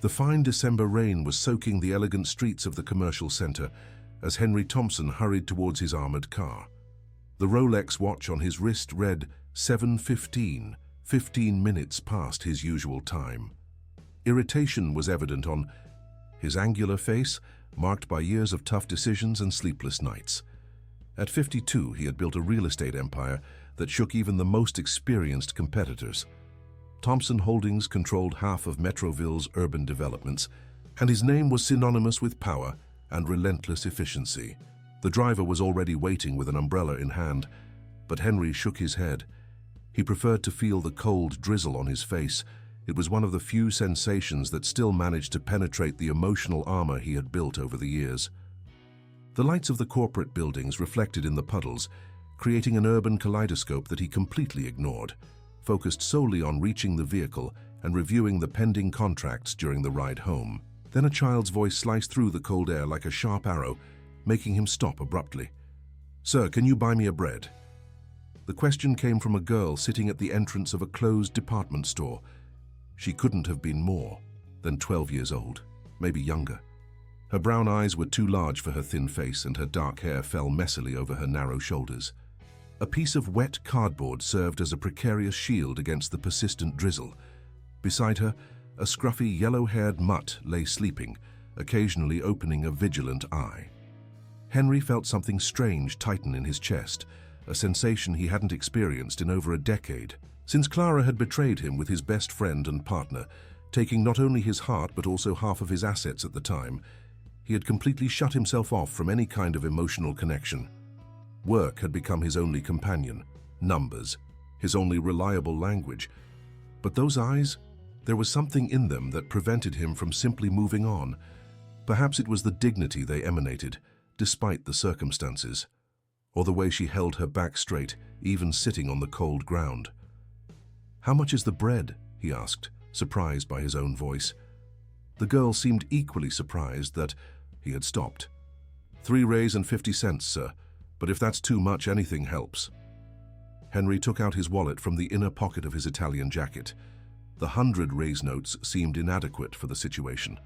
The fine December rain was soaking the elegant streets of the commercial center as Henry Thompson hurried towards his armored car. The Rolex watch on his wrist read 7:15, 15 minutes past his usual time. Irritation was evident on his angular face, marked by years of tough decisions and sleepless nights. At 52, he had built a real estate empire that shook even the most experienced competitors. Thompson Holdings controlled half of Metroville's urban developments, and his name was synonymous with power and relentless efficiency. The driver was already waiting with an umbrella in hand, but Henry shook his head. He preferred to feel the cold drizzle on his face. It was one of the few sensations that still managed to penetrate the emotional armor he had built over the years. The lights of the corporate buildings reflected in the puddles, creating an urban kaleidoscope that he completely ignored, focused solely on reaching the vehicle and reviewing the pending contracts during the ride home. Then a child's voice sliced through the cold air like a sharp arrow, making him stop abruptly. "Sir, can you buy me a bread?" The question came from a girl sitting at the entrance of a closed department store. She couldn't have been more than 12 years old, maybe younger. Her brown eyes were too large for her thin face, and her dark hair fell messily over her narrow shoulders. A piece of wet cardboard served as a precarious shield against the persistent drizzle. Beside her, a scruffy, yellow-haired mutt lay sleeping, occasionally opening a vigilant eye. Henry felt something strange tighten in his chest, a sensation he hadn't experienced in over a decade. Since Clara had betrayed him with his best friend and partner, taking not only his heart but also half of his assets at the time, he had completely shut himself off from any kind of emotional connection. Work had become his only companion, numbers, his only reliable language. But those eyes, there was something in them that prevented him from simply moving on. Perhaps it was the dignity they emanated, despite the circumstances, or the way she held her back straight, even sitting on the cold ground. "How much is the bread?" he asked, surprised by his own voice. The girl seemed equally surprised that he had stopped. $3.50, sir. But if that's too much, anything helps." Henry took out his wallet from the inner pocket of his Italian jacket. The 100 raise notes seemed inadequate for the situation.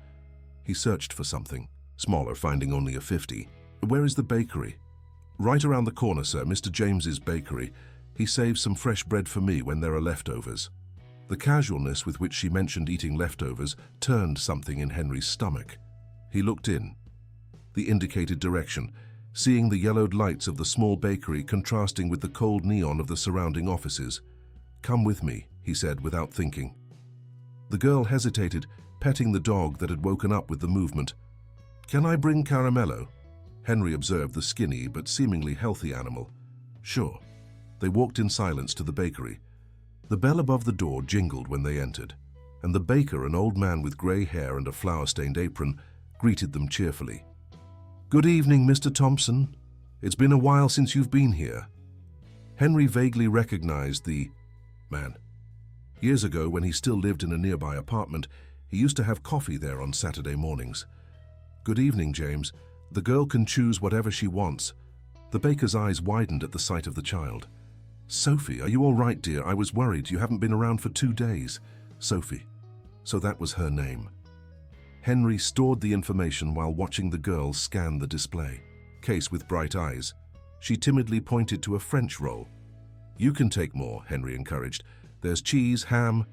He searched for something, smaller, finding only a 50. "Where is the bakery?" "Right around the corner, sir, Mr. James's bakery. He saves some fresh bread for me when there are leftovers." The casualness with which she mentioned eating leftovers turned something in Henry's stomach. He looked in the indicated direction, seeing the yellowed lights of the small bakery contrasting with the cold neon of the surrounding offices. "Come with me," he said without thinking. The girl hesitated, petting the dog that had woken up with the movement. "Can I bring Caramello?" Henry observed the skinny but seemingly healthy animal. "Sure." They walked in silence to the bakery. The bell above the door jingled when they entered, and the baker, an old man with grey hair and a flour-stained apron, greeted them cheerfully. "Good evening, Mr. Thompson. It's been a while since you've been here." Henry vaguely recognized the man. Years ago, when he still lived in a nearby apartment, he used to have coffee there on Saturday mornings. "Good evening, James. The girl can choose whatever she wants." The baker's eyes widened at the sight of the child. "Sophie, are you all right, dear? I was worried. You haven't been around for 2 days. Sophie. So that was her name. Henry stored the information while watching the girl scan the display. Case with bright eyes. She timidly pointed to a French roll. "You can take more," Henry encouraged. "There's cheese, ham."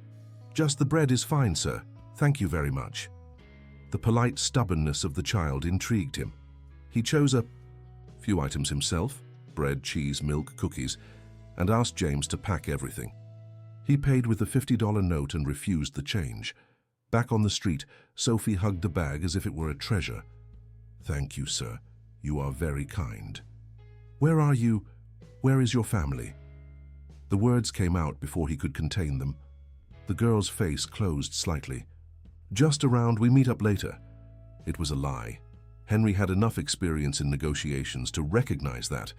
"Just the bread is fine, sir. Thank you very much." The polite stubbornness of the child intrigued him. He chose a few items himself, bread, cheese, milk, cookies, and asked James to pack everything. He paid with a $50 note and refused the change. Back on the street, Sophie hugged the bag as if it were a treasure. "Thank you, sir. You are very kind." "Where are you? Where is your family?" The words came out before he could contain them. The girl's face closed slightly. "Just around, we meet up later." It was a lie. Henry had enough experience in negotiations to recognize that,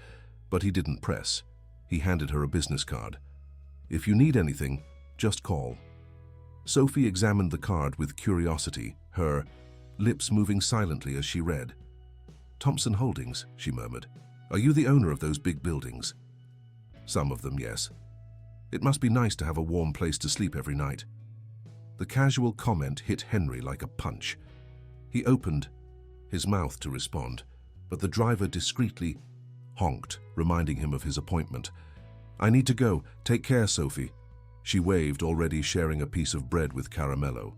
but he didn't press. He handed her a business card. "If you need anything, just call." Sophie examined the card with curiosity, her lips moving silently as she read. "Thompson Holdings," she murmured. "Are you the owner of those big buildings?" "Some of them, yes." "It must be nice to have a warm place to sleep every night." The casual comment hit Henry like a punch. He opened his mouth to respond, but the driver discreetly honked, reminding him of his appointment. "I need to go. Take care, Sophie." She waved, already sharing a piece of bread with Caramello.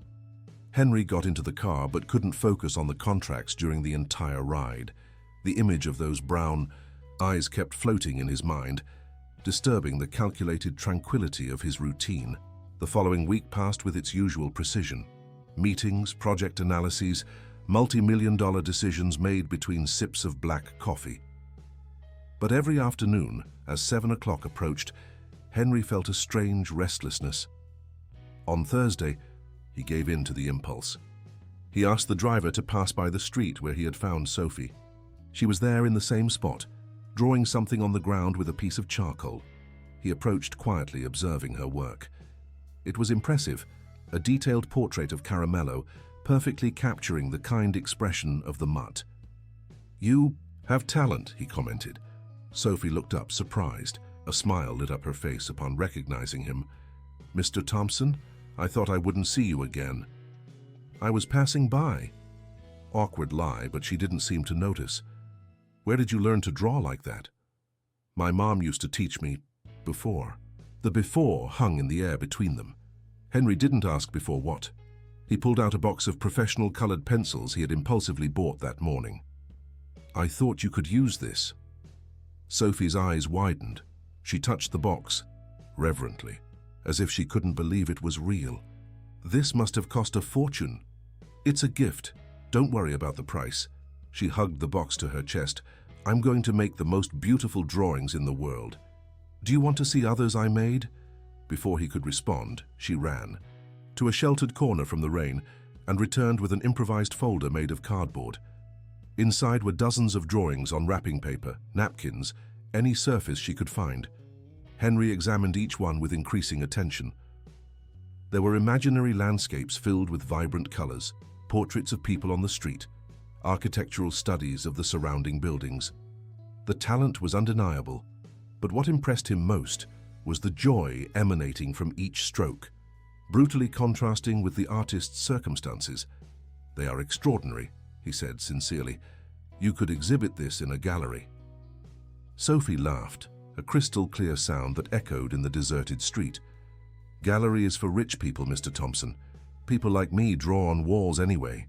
Henry got into the car but couldn't focus on the contracts during the entire ride. The image of those brown eyes kept floating in his mind, disturbing the calculated tranquility of his routine. The following week passed with its usual precision. Meetings, project analyses, multi-million-dollar decisions made between sips of black coffee. But every afternoon, as 7 o'clock approached, Henry felt a strange restlessness. On Thursday, he gave in to the impulse. He asked the driver to pass by the street where he had found Sophie. She was there in the same spot, drawing something on the ground with a piece of charcoal. He approached quietly, observing her work. It was impressive, a detailed portrait of Caramello, perfectly capturing the kind expression of the mutt. "You have talent," he commented. Sophie looked up, surprised. A smile lit up her face upon recognizing him. "Mr. Thompson, I thought I wouldn't see you again." "I was passing by." Awkward lie, but she didn't seem to notice. "Where did you learn to draw like that?" "My mom used to teach me before." The before hung in the air between them. Henry didn't ask before what. He pulled out a box of professional colored pencils he had impulsively bought that morning. "I thought you could use this." Sophie's eyes widened. She touched the box, reverently, as if she couldn't believe it was real. "This must have cost a fortune." "It's a gift. Don't worry about the price." She hugged the box to her chest. "I'm going to make the most beautiful drawings in the world. Do you want to see others I made?" Before he could respond, she ran to a sheltered corner from the rain and returned with an improvised folder made of cardboard. Inside were dozens of drawings on wrapping paper, napkins, any surface she could find. Henry examined each one with increasing attention. There were imaginary landscapes filled with vibrant colors, portraits of people on the street, architectural studies of the surrounding buildings. The talent was undeniable, but what impressed him most was the joy emanating from each stroke, brutally contrasting with the artist's circumstances. "They are extraordinary," he said sincerely. "You could exhibit this in a gallery." Sophie laughed, a crystal-clear sound that echoed in the deserted street. "Gallery is for rich people, Mr. Thompson. People like me draw on walls anyway."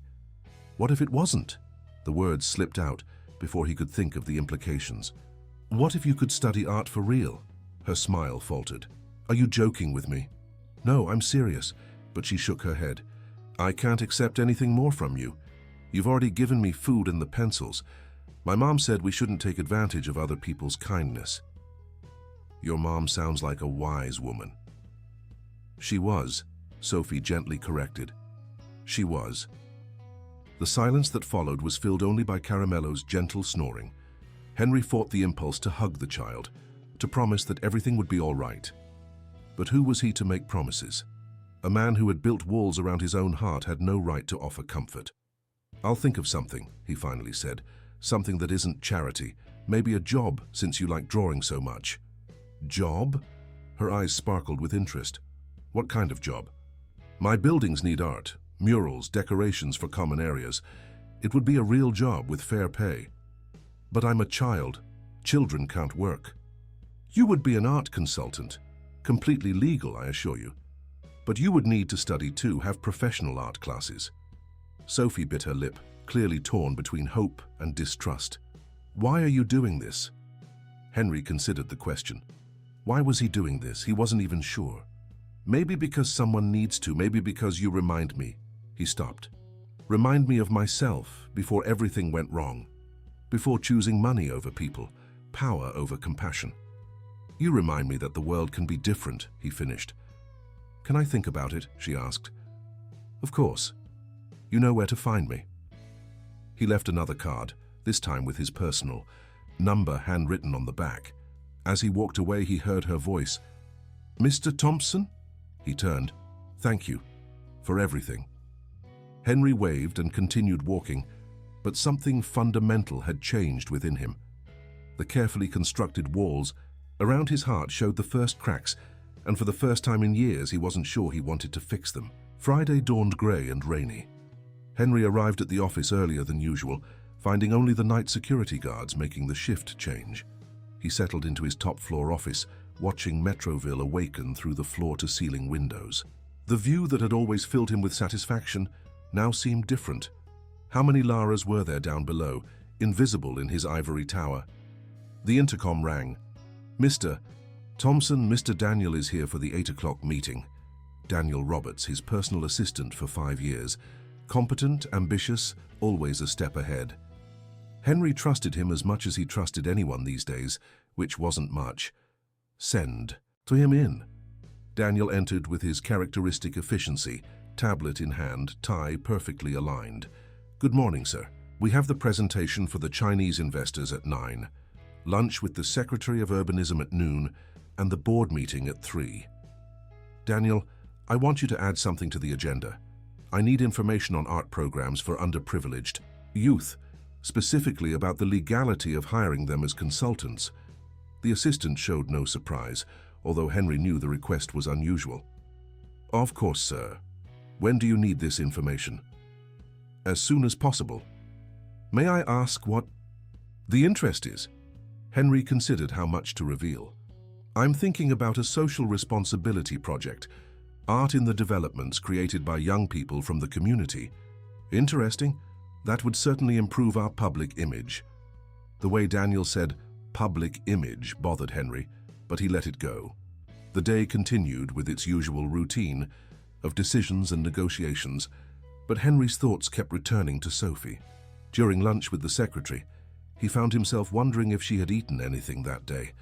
"What if it wasn't?" The words slipped out before he could think of the implications. "What if you could study art for real?" Her smile faltered. "Are you joking with me?" "No, I'm serious," but she shook her head. "I can't accept anything more from you. You've already given me food and the pencils. My mom said we shouldn't take advantage of other people's kindness." "Your mom sounds like a wise woman." "She was," Sophie gently corrected. "She was." The silence that followed was filled only by Caramello's gentle snoring. Henry fought the impulse to hug the child, to promise that everything would be all right. But who was he to make promises? A man who had built walls around his own heart had no right to offer comfort. "I'll think of something," he finally said. "Something that isn't charity. Maybe a job, since you like drawing so much." "Job?" Her eyes sparkled with interest. "What kind of job?" "My buildings need art, murals, decorations for common areas. It would be a real job with fair pay." "But I'm a child. Children can't work." "You would be an art consultant. Completely legal, I assure you. But you would need to study too, have professional art classes." Sophie bit her lip, clearly torn between hope and distrust. "Why are you doing this?" Henry considered the question. Why was he doing this? He wasn't even sure. "Maybe because someone needs to, maybe because you remind me." He stopped. "Remind me of myself before everything went wrong. Before choosing money over people, power over compassion. You remind me that the world can be different," he finished. "Can I think about it?" she asked. "Of course. You know where to find me." He left another card, this time with his personal number handwritten on the back. As he walked away, he heard her voice. "Mr. Thompson?" He turned. "Thank you for everything." Henry waved and continued walking, but something fundamental had changed within him. The carefully constructed walls around his heart showed the first cracks, and for the first time in years he wasn't sure he wanted to fix them. Friday dawned grey and rainy. Henry arrived at the office earlier than usual, finding only the night security guards making the shift change. He settled into his top-floor office, watching Metroville awaken through the floor-to-ceiling windows. The view that had always filled him with satisfaction now seemed different. How many Laras were there down below, invisible in his ivory tower? The intercom rang. "Mr. Thompson, Mr. Daniel is here for the 8 o'clock meeting." Daniel Roberts, his personal assistant for 5 years. Competent, ambitious, always a step ahead. Henry trusted him as much as he trusted anyone these days, which wasn't much. "Send to him in." Daniel entered with his characteristic efficiency, tablet in hand, tie perfectly aligned. "Good morning, sir. We have the presentation for the Chinese investors at 9, lunch with the Secretary of Urbanism at noon, and the board meeting at 3. Daniel, I want you to add something to the agenda. I need information on art programs for underprivileged youth, specifically about the legality of hiring them as consultants." The assistant showed no surprise, although Henry knew the request was unusual. "Of course, sir. When do you need this information?" "As soon as possible." "May I ask what the interest is?" Henry considered how much to reveal. "I'm thinking about a social responsibility project, art in the developments created by young people from the community." "Interesting. That would certainly improve our public image." The way Daniel said "public image" bothered Henry, but he let it go. The day continued with its usual routine of decisions and negotiations, but Henry's thoughts kept returning to Sophie. During lunch with the secretary, he found himself wondering if she had eaten anything that day.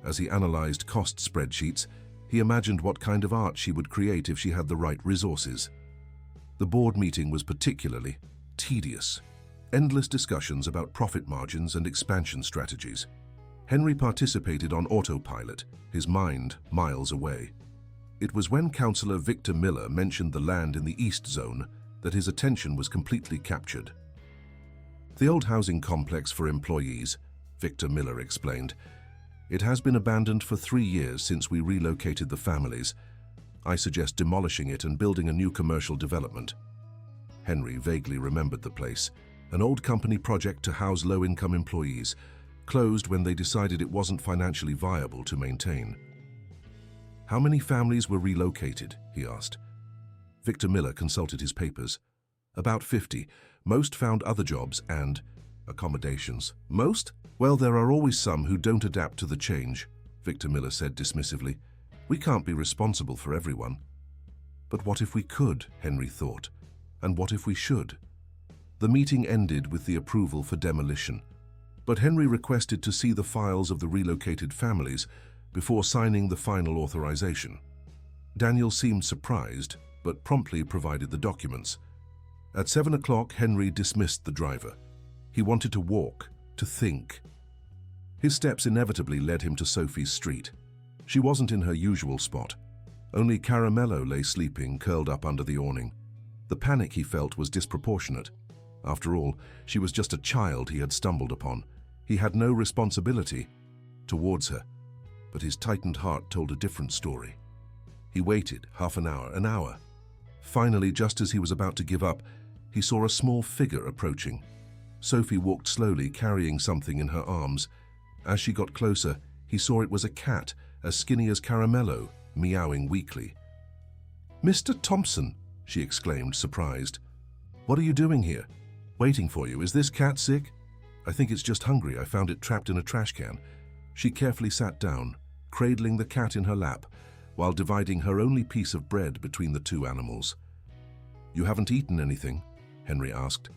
As he analyzed cost spreadsheets, he imagined what kind of art she would create if she had the right resources. The board meeting was particularly tedious. Endless discussions about profit margins and expansion strategies. Henry participated on autopilot, his mind miles away. It was when Councillor Victor Miller mentioned the land in the East Zone that his attention was completely captured. "The old housing complex for employees," Victor Miller explained. "It has been abandoned for 3 years since we relocated the families. I suggest demolishing it and building a new commercial development." Henry vaguely remembered the place, an old company project to house low-income employees, closed when they decided it wasn't financially viable to maintain. "How many families were relocated?" he asked. Victor Miller consulted his papers. "About 50. Most found other jobs and accommodations." "Most? Well, there are always some who don't adapt to the change," Victor Miller said dismissively. "We can't be responsible for everyone." But what if we could, Henry thought, and what if we should? The meeting ended with the approval for demolition, but Henry requested to see the files of the relocated families before signing the final authorization. Daniel seemed surprised, but promptly provided the documents. At 7 o'clock, Henry dismissed the driver. He wanted to walk, to think. His steps inevitably led him to Sophie's street. She wasn't in her usual spot. Only Caramello lay sleeping, curled up under the awning. The panic he felt was disproportionate. After all, she was just a child he had stumbled upon. He had no responsibility towards her, but his tightened heart told a different story. He waited half an hour, an hour. Finally, just as he was about to give up, he saw a small figure approaching. Sophie walked slowly, carrying something in her arms. As she got closer, he saw it was a cat, as skinny as Caramello, meowing weakly. "Mr. Thompson," she exclaimed, surprised. "What are you doing here?" "Waiting for you. Is this cat sick?" "I think it's just hungry. I found it trapped in a trash can." She carefully sat down, cradling the cat in her lap, while dividing her only piece of bread between the two animals. "You haven't eaten anything?" Henry asked.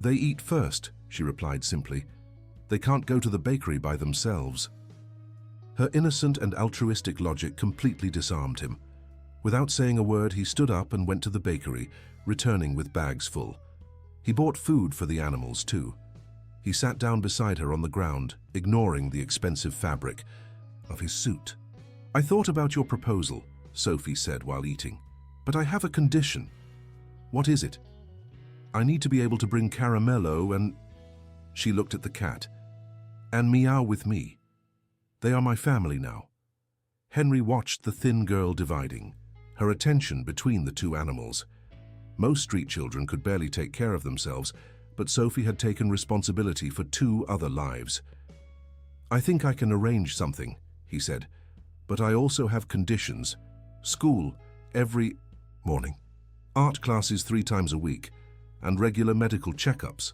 "They eat first," she replied simply. "They can't go to the bakery by themselves." Her innocent and altruistic logic completely disarmed him. Without saying a word, he stood up and went to the bakery, returning with bags full. He bought food for the animals, too. He sat down beside her on the ground, ignoring the expensive fabric of his suit. "I thought about your proposal," Sophie said while eating, "but I have a condition." "What is it?" "I need to be able to bring Caramello and—" She looked at the cat. "And meow with me. They are my family now." Henry watched the thin girl dividing, her attention between the two animals. Most street children could barely take care of themselves, but Sophie had taken responsibility for 2 other lives. "I think I can arrange something," he said, "but I also have conditions. School every morning, art classes 3 times a week, and regular medical checkups."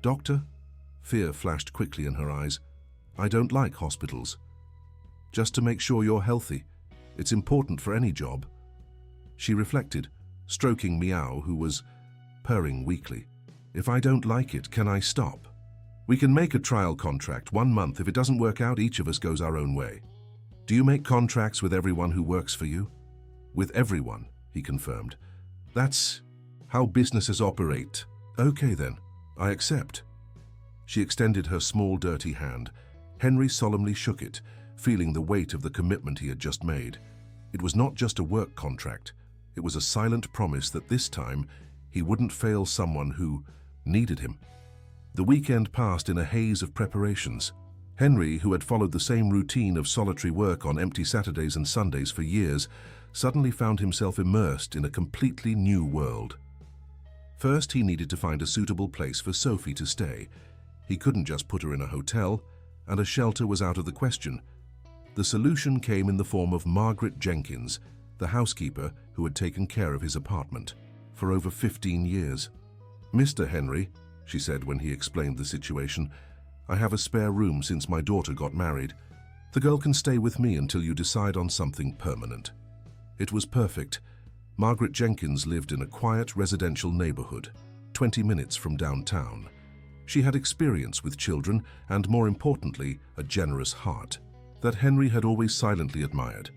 "Doctor?" Fear flashed quickly in her eyes. "I don't like hospitals." "Just to make sure you're healthy. It's important for any job." She reflected, stroking Meow, who was purring weakly. "If I don't like it, can I stop? We can make a trial contract, 1 month. If it doesn't work out, each of us goes our own way." "Do you make contracts with everyone who works for you?" "With everyone," he confirmed. "That's how businesses operate." "Okay then, I accept." She extended her small, dirty hand. Henry solemnly shook it, feeling the weight of the commitment he had just made. It was not just a work contract. It was a silent promise that this time he wouldn't fail someone who needed him. The weekend passed in a haze of preparations. Henry, who had followed the same routine of solitary work on empty Saturdays and Sundays for years, suddenly found himself immersed in a completely new world. First, he needed to find a suitable place for Sophie to stay. He couldn't just put her in a hotel, and a shelter was out of the question. The solution came in the form of Margaret Jenkins, the housekeeper who had taken care of his apartment for over 15 years. "Mr. Henry," she said when he explained the situation, "I have a spare room since my daughter got married. The girl can stay with me until you decide on something permanent." It was perfect. Margaret Jenkins lived in a quiet residential neighborhood, 20 minutes from downtown. She had experience with children and, more importantly, a generous heart that Henry had always silently admired.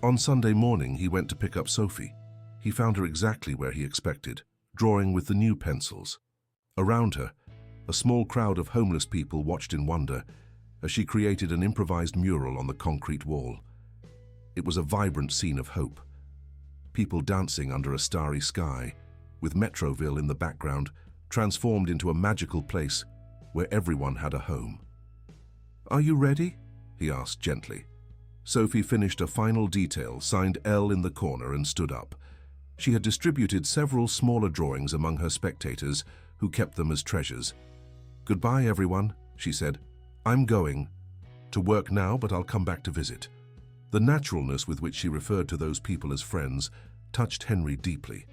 On Sunday morning, he went to pick up Sophie. He found her exactly where he expected, drawing with the new pencils. Around her, a small crowd of homeless people watched in wonder as she created an improvised mural on the concrete wall. It was a vibrant scene of hope. People dancing under a starry sky, with Metroville in the background, transformed into a magical place where everyone had a home. "Are you ready?" he asked gently. Sophie finished a final detail, signed L in the corner, and stood up. She had distributed several smaller drawings among her spectators, who kept them as treasures. "Goodbye, everyone," she said. "I'm going to work now, but I'll come back to visit." The naturalness with which she referred to those people as friends touched Henry deeply.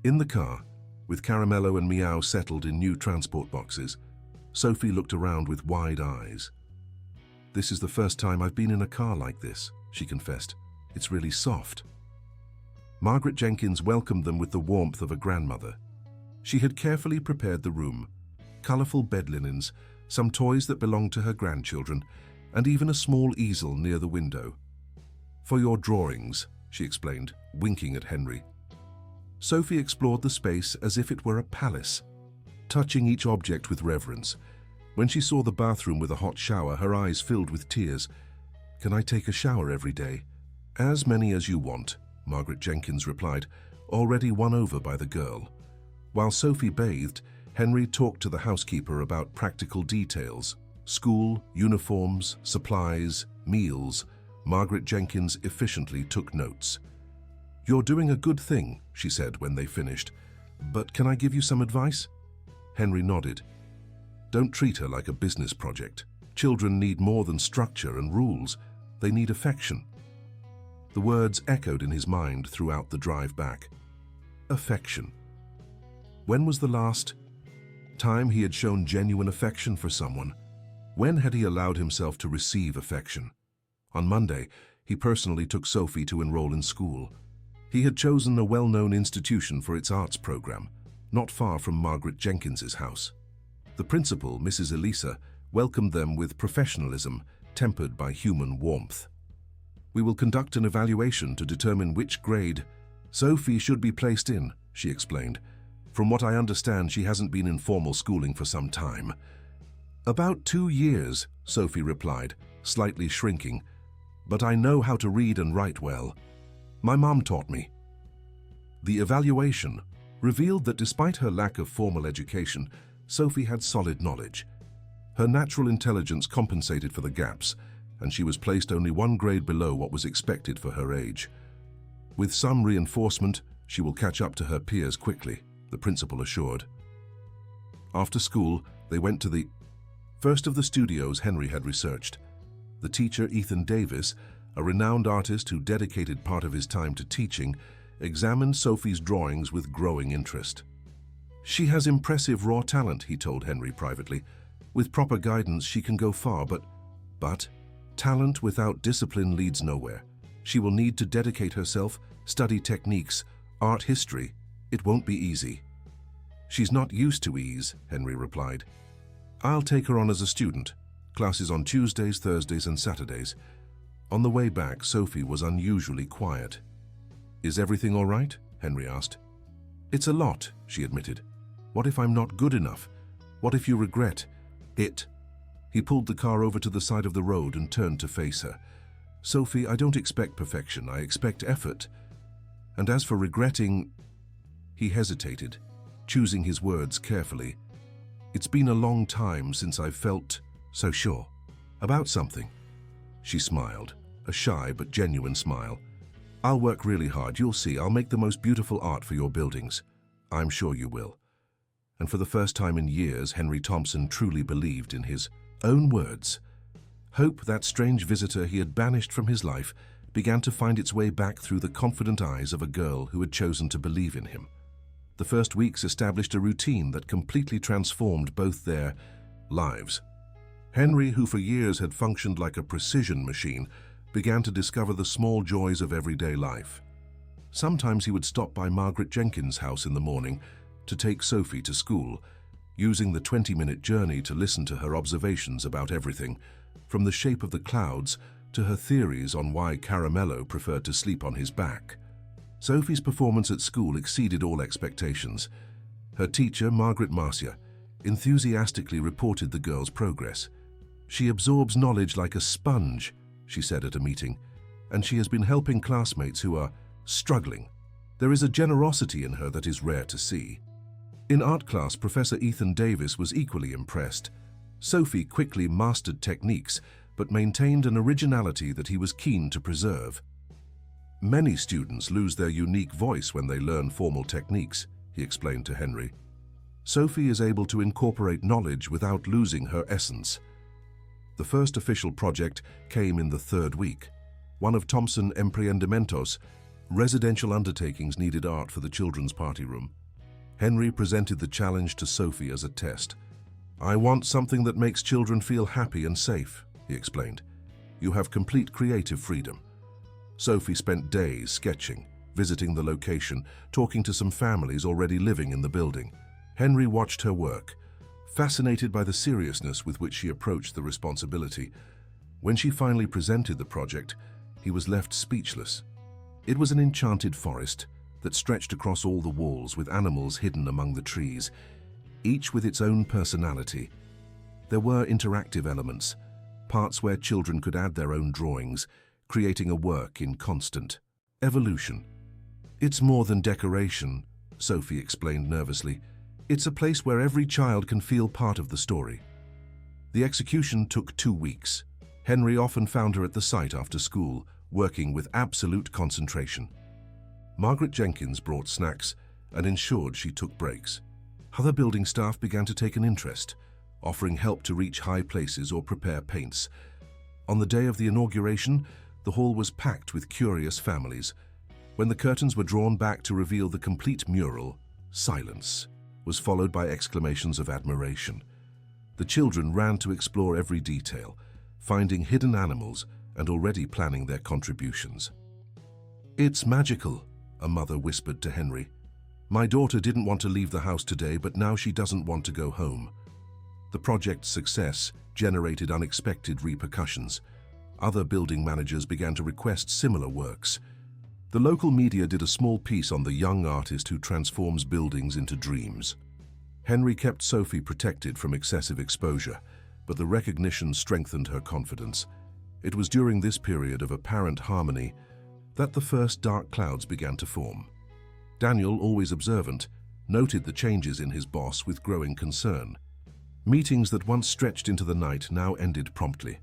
In the car, with Caramello and Meow settled in new transport boxes, Sophie looked around with wide eyes. "This is the first time I've been in a car like this," she confessed. "It's really soft." Margaret Jenkins welcomed them with the warmth of a grandmother. She had carefully prepared the room, colorful bed linens, some toys that belonged to her grandchildren, and even a small easel near the window. "For your drawings," she explained, winking at Henry. Sophie explored the space as if it were a palace, touching each object with reverence. When she saw the bathroom with a hot shower, her eyes filled with tears. "Can I take a shower every day?" "As many as you want," Margaret Jenkins replied, already won over by the girl. While Sophie bathed, Henry talked to the housekeeper about practical details: school, uniforms, supplies, meals. Margaret Jenkins efficiently took notes. "You're doing a good thing," she said when they finished. "But can I give you some advice?" Henry nodded. "Don't treat her like a business project. Children need more than structure and rules. They need affection." The words echoed in his mind throughout the drive back. Affection. When was the last time he had shown genuine affection for someone? When had he allowed himself to receive affection? On Monday, he personally took Sophie to enroll in school. He had chosen a well-known institution for its arts program, not far from Margaret Jenkins's house. The principal, Mrs. Elisa, welcomed them with professionalism tempered by human warmth. "We will conduct an evaluation to determine which grade Sophie should be placed in," she explained. "From what I understand, she hasn't been in formal schooling for some time." "About 2 years," Sophie replied, slightly shrinking. "But I know how to read and write well. My mom taught me." The evaluation revealed that despite her lack of formal education, Sophie had solid knowledge. Her natural intelligence compensated for the gaps, and she was placed only 1 grade below what was expected for her age. With some reinforcement, she will catch up to her peers quickly, the principal assured. After school, they went to the first of the studios Henry had researched. The teacher, Ethan Davis, a renowned artist who dedicated part of his time to teaching, examined Sophie's drawings with growing interest. "She has impressive raw talent," he told Henry privately. "With proper guidance, she can go far, but talent without discipline leads nowhere. She will need to dedicate herself, study techniques, art history. It won't be easy." "She's not used to ease," Henry replied. "I'll take her on as a student. Classes on Tuesdays, Thursdays, and Saturdays." On the way back, Sophie was unusually quiet. "Is everything all right?" Henry asked. "It's a lot," she admitted. "What if I'm not good enough? What if you regret it?" He pulled the car over to the side of the road and turned to face her. "Sophie, I don't expect perfection. I expect effort. And as for regretting..." He hesitated, choosing his words carefully. "It's been a long time since I've felt so sure about something." She smiled, a shy but genuine smile. "I'll work really hard. You'll see. I'll make the most beautiful art for your buildings. I'm sure you will." And for the first time in years, Henry Thompson truly believed in his own words. Hope, that strange visitor he had banished from his life, began to find its way back through the confident eyes of a girl who had chosen to believe in him. The first weeks established a routine that completely transformed both their lives. Henry, who for years had functioned like a precision machine, began to discover the small joys of everyday life. Sometimes he would stop by Margaret Jenkins' house in the morning to take Sophie to school, using the 20-minute journey to listen to her observations about everything, from the shape of the clouds to her theories on why Caramello preferred to sleep on his back. Sophie's performance at school exceeded all expectations. Her teacher, Margaret Marcia, enthusiastically reported the girl's progress. "She absorbs knowledge like a sponge," she said at a meeting, "and she has been helping classmates who are struggling. There is a generosity in her that is rare to see." In art class, Professor Ethan Davis was equally impressed. Sophie quickly mastered techniques, but maintained an originality that he was keen to preserve. "Many students lose their unique voice when they learn formal techniques," he explained to Henry. "Sophie is able to incorporate knowledge without losing her essence." The first official project came in the third week. One of Thompson Empreendimentos' residential undertakings needed art for the children's party room. Henry presented the challenge to Sophie as a test. "I want something that makes children feel happy and safe," he explained. "You have complete creative freedom." Sophie spent days sketching, visiting the location, talking to some families already living in the building. Henry watched her work, fascinated by the seriousness with which she approached the responsibility. When she finally presented the project, he was left speechless. It was an enchanted forest that stretched across all the walls with animals hidden among the trees, each with its own personality. There were interactive elements, parts where children could add their own drawings, creating a work in constant evolution. "It's more than decoration," Sophie explained nervously. "It's a place where every child can feel part of the story." The execution took 2 weeks. Henry often found her at the site after school, working with absolute concentration. Margaret Jenkins brought snacks and ensured she took breaks. Other building staff began to take an interest, offering help to reach high places or prepare paints. On the day of the inauguration, the hall was packed with curious families. When the curtains were drawn back to reveal the complete mural, silence was followed by exclamations of admiration. The children ran to explore every detail, finding hidden animals and already planning their contributions. "It's magical," a mother whispered to Henry. "My daughter didn't want to leave the house today, but now she doesn't want to go home." The project's success generated unexpected repercussions. Other building managers began to request similar works. The local media did a small piece on the young artist who transforms buildings into dreams. Henry kept Sophie protected from excessive exposure, but the recognition strengthened her confidence. It was during this period of apparent harmony that the first dark clouds began to form. Daniel, always observant, noted the changes in his boss with growing concern. Meetings that once stretched into the night now ended promptly.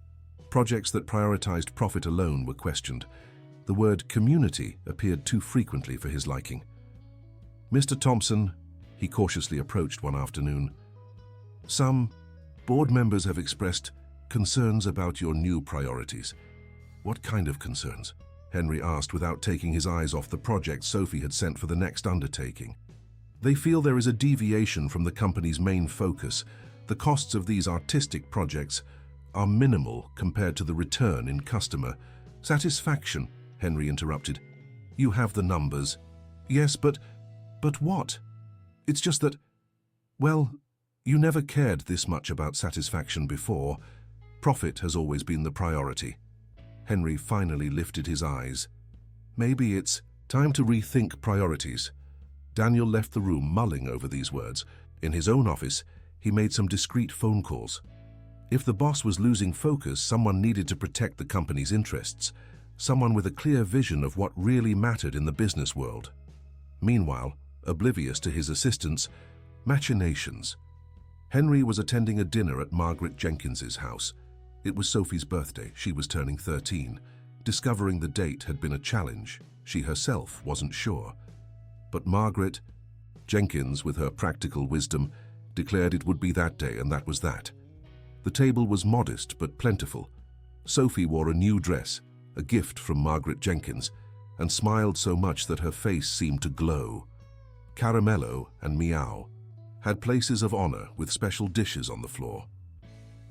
Projects that prioritized profit alone were questioned. The word community appeared too frequently for his liking. "Mr. Thompson," he cautiously approached one afternoon, "some board members have expressed concerns about your new priorities." "What kind of concerns?" Henry asked without taking his eyes off the project Sophie had sent for the next undertaking. "They feel there is a deviation from the company's main focus. The costs of these artistic projects are minimal compared to the return in customer satisfaction," Henry interrupted. "You have the numbers." "Yes, but what? It's just that, well, you never cared this much about satisfaction before. Profit has always been the priority." Henry finally lifted his eyes. "Maybe it's time to rethink priorities." Daniel left the room mulling over these words. In his own office, he made some discreet phone calls. If the boss was losing focus, someone needed to protect the company's interests, someone with a clear vision of what really mattered in the business world. Meanwhile, oblivious to his assistant's machinations, Henry was attending a dinner at Margaret Jenkins's house. It was Sophie's birthday. She was turning 13. Discovering the date had been a challenge. She herself wasn't sure. But Margaret Jenkins, with her practical wisdom, declared it would be that day, and that was that. The table was modest but plentiful. Sophie wore a new dress, a gift from Margaret Jenkins, and smiled so much that her face seemed to glow. Caramello and Meow had places of honor with special dishes on the floor.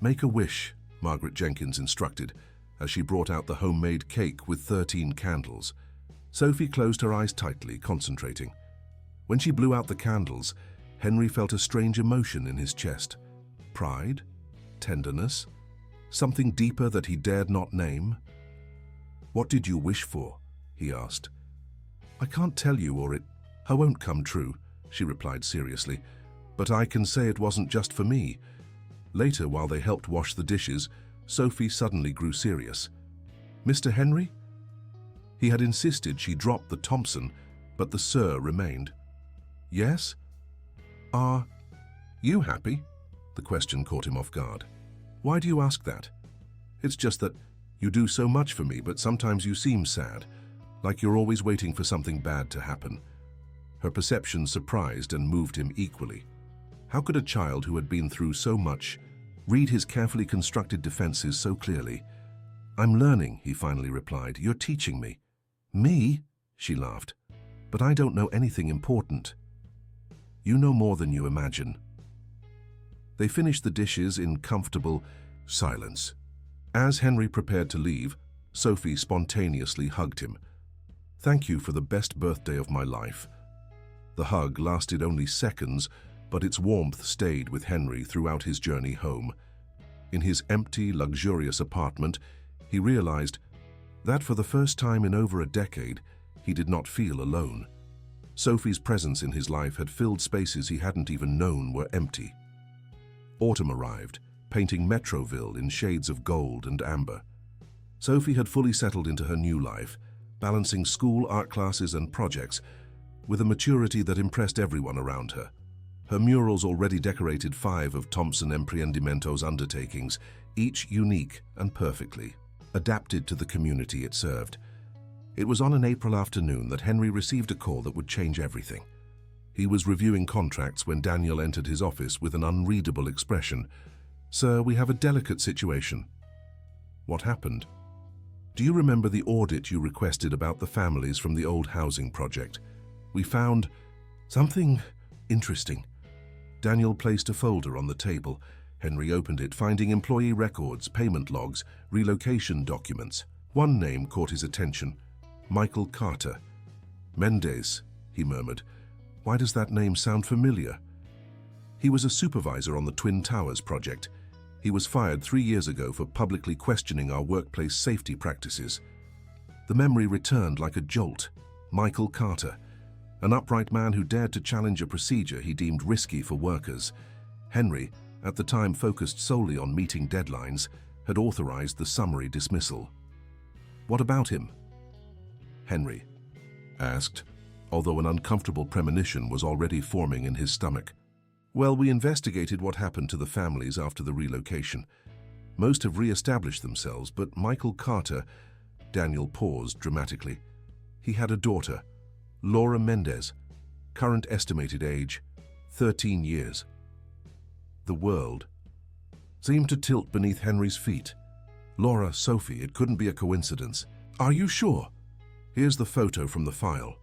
"Make a wish," Margaret Jenkins instructed, as she brought out the homemade cake with 13 candles. Sophie closed her eyes tightly, concentrating. When she blew out the candles, Henry felt a strange emotion in his chest. Pride? Tenderness? Something deeper that he dared not name? "What did you wish for?" he asked. "I can't tell you, or it won't come true," she replied seriously. "But I can say it wasn't just for me." Later, while they helped wash the dishes, Sophie suddenly grew serious. "Mr. Henry?" He had insisted she drop the Thompson, but the sir remained. "Yes? Are you happy?" The question caught him off guard. "Why do you ask that?" "It's just that you do so much for me, but sometimes you seem sad, like you're always waiting for something bad to happen." Her perception surprised and moved him equally. How could a child who had been through so much read his carefully constructed defenses so clearly? "I'm learning," he finally replied. "You're teaching me." "Me?" she laughed. "But I don't know anything important." "You know more than you imagine." They finished the dishes in comfortable silence. As Henry prepared to leave, Sophie spontaneously hugged him. "Thank you for the best birthday of my life." The hug lasted only seconds, but its warmth stayed with Henry throughout his journey home. In his empty, luxurious apartment, he realized that for the first time in over a decade, he did not feel alone. Sophie's presence in his life had filled spaces he hadn't even known were empty. Autumn arrived, painting Metroville in shades of gold and amber. Sophie had fully settled into her new life, balancing school, art classes, and projects with a maturity that impressed everyone around her. Her murals already decorated 5 of Thompson Empreendimento's undertakings, each unique and perfectly adapted to the community it served. It was on an April afternoon that Henry received a call that would change everything. He was reviewing contracts when Daniel entered his office with an unreadable expression. "Sir, we have a delicate situation." "What happened?" "Do you remember the audit you requested about the families from the old housing project? We found something interesting." Daniel placed a folder on the table. Henry opened it, finding employee records, payment logs, relocation documents. One name caught his attention: Michael Carter. "Mendez," he murmured. "Why does that name sound familiar?" He was a supervisor on the Twin Towers project. He was fired 3 years ago for publicly questioning our workplace safety practices. The memory returned like a jolt. Michael Carter, an upright man who dared to challenge a procedure he deemed risky for workers. Henry, at the time focused solely on meeting deadlines, had authorized the summary dismissal. "What about him?" Henry asked, although an uncomfortable premonition was already forming in his stomach. "Well, we investigated what happened to the families after the relocation. Most have re-established themselves, but Michael Carter, Daniel paused dramatically. He had a daughter, Laura Mendez, current estimated age, 13 years. The world seemed to tilt beneath Henry's feet. Laura, Sophie, it couldn't be a coincidence. Are you sure? Here's the photo from the file.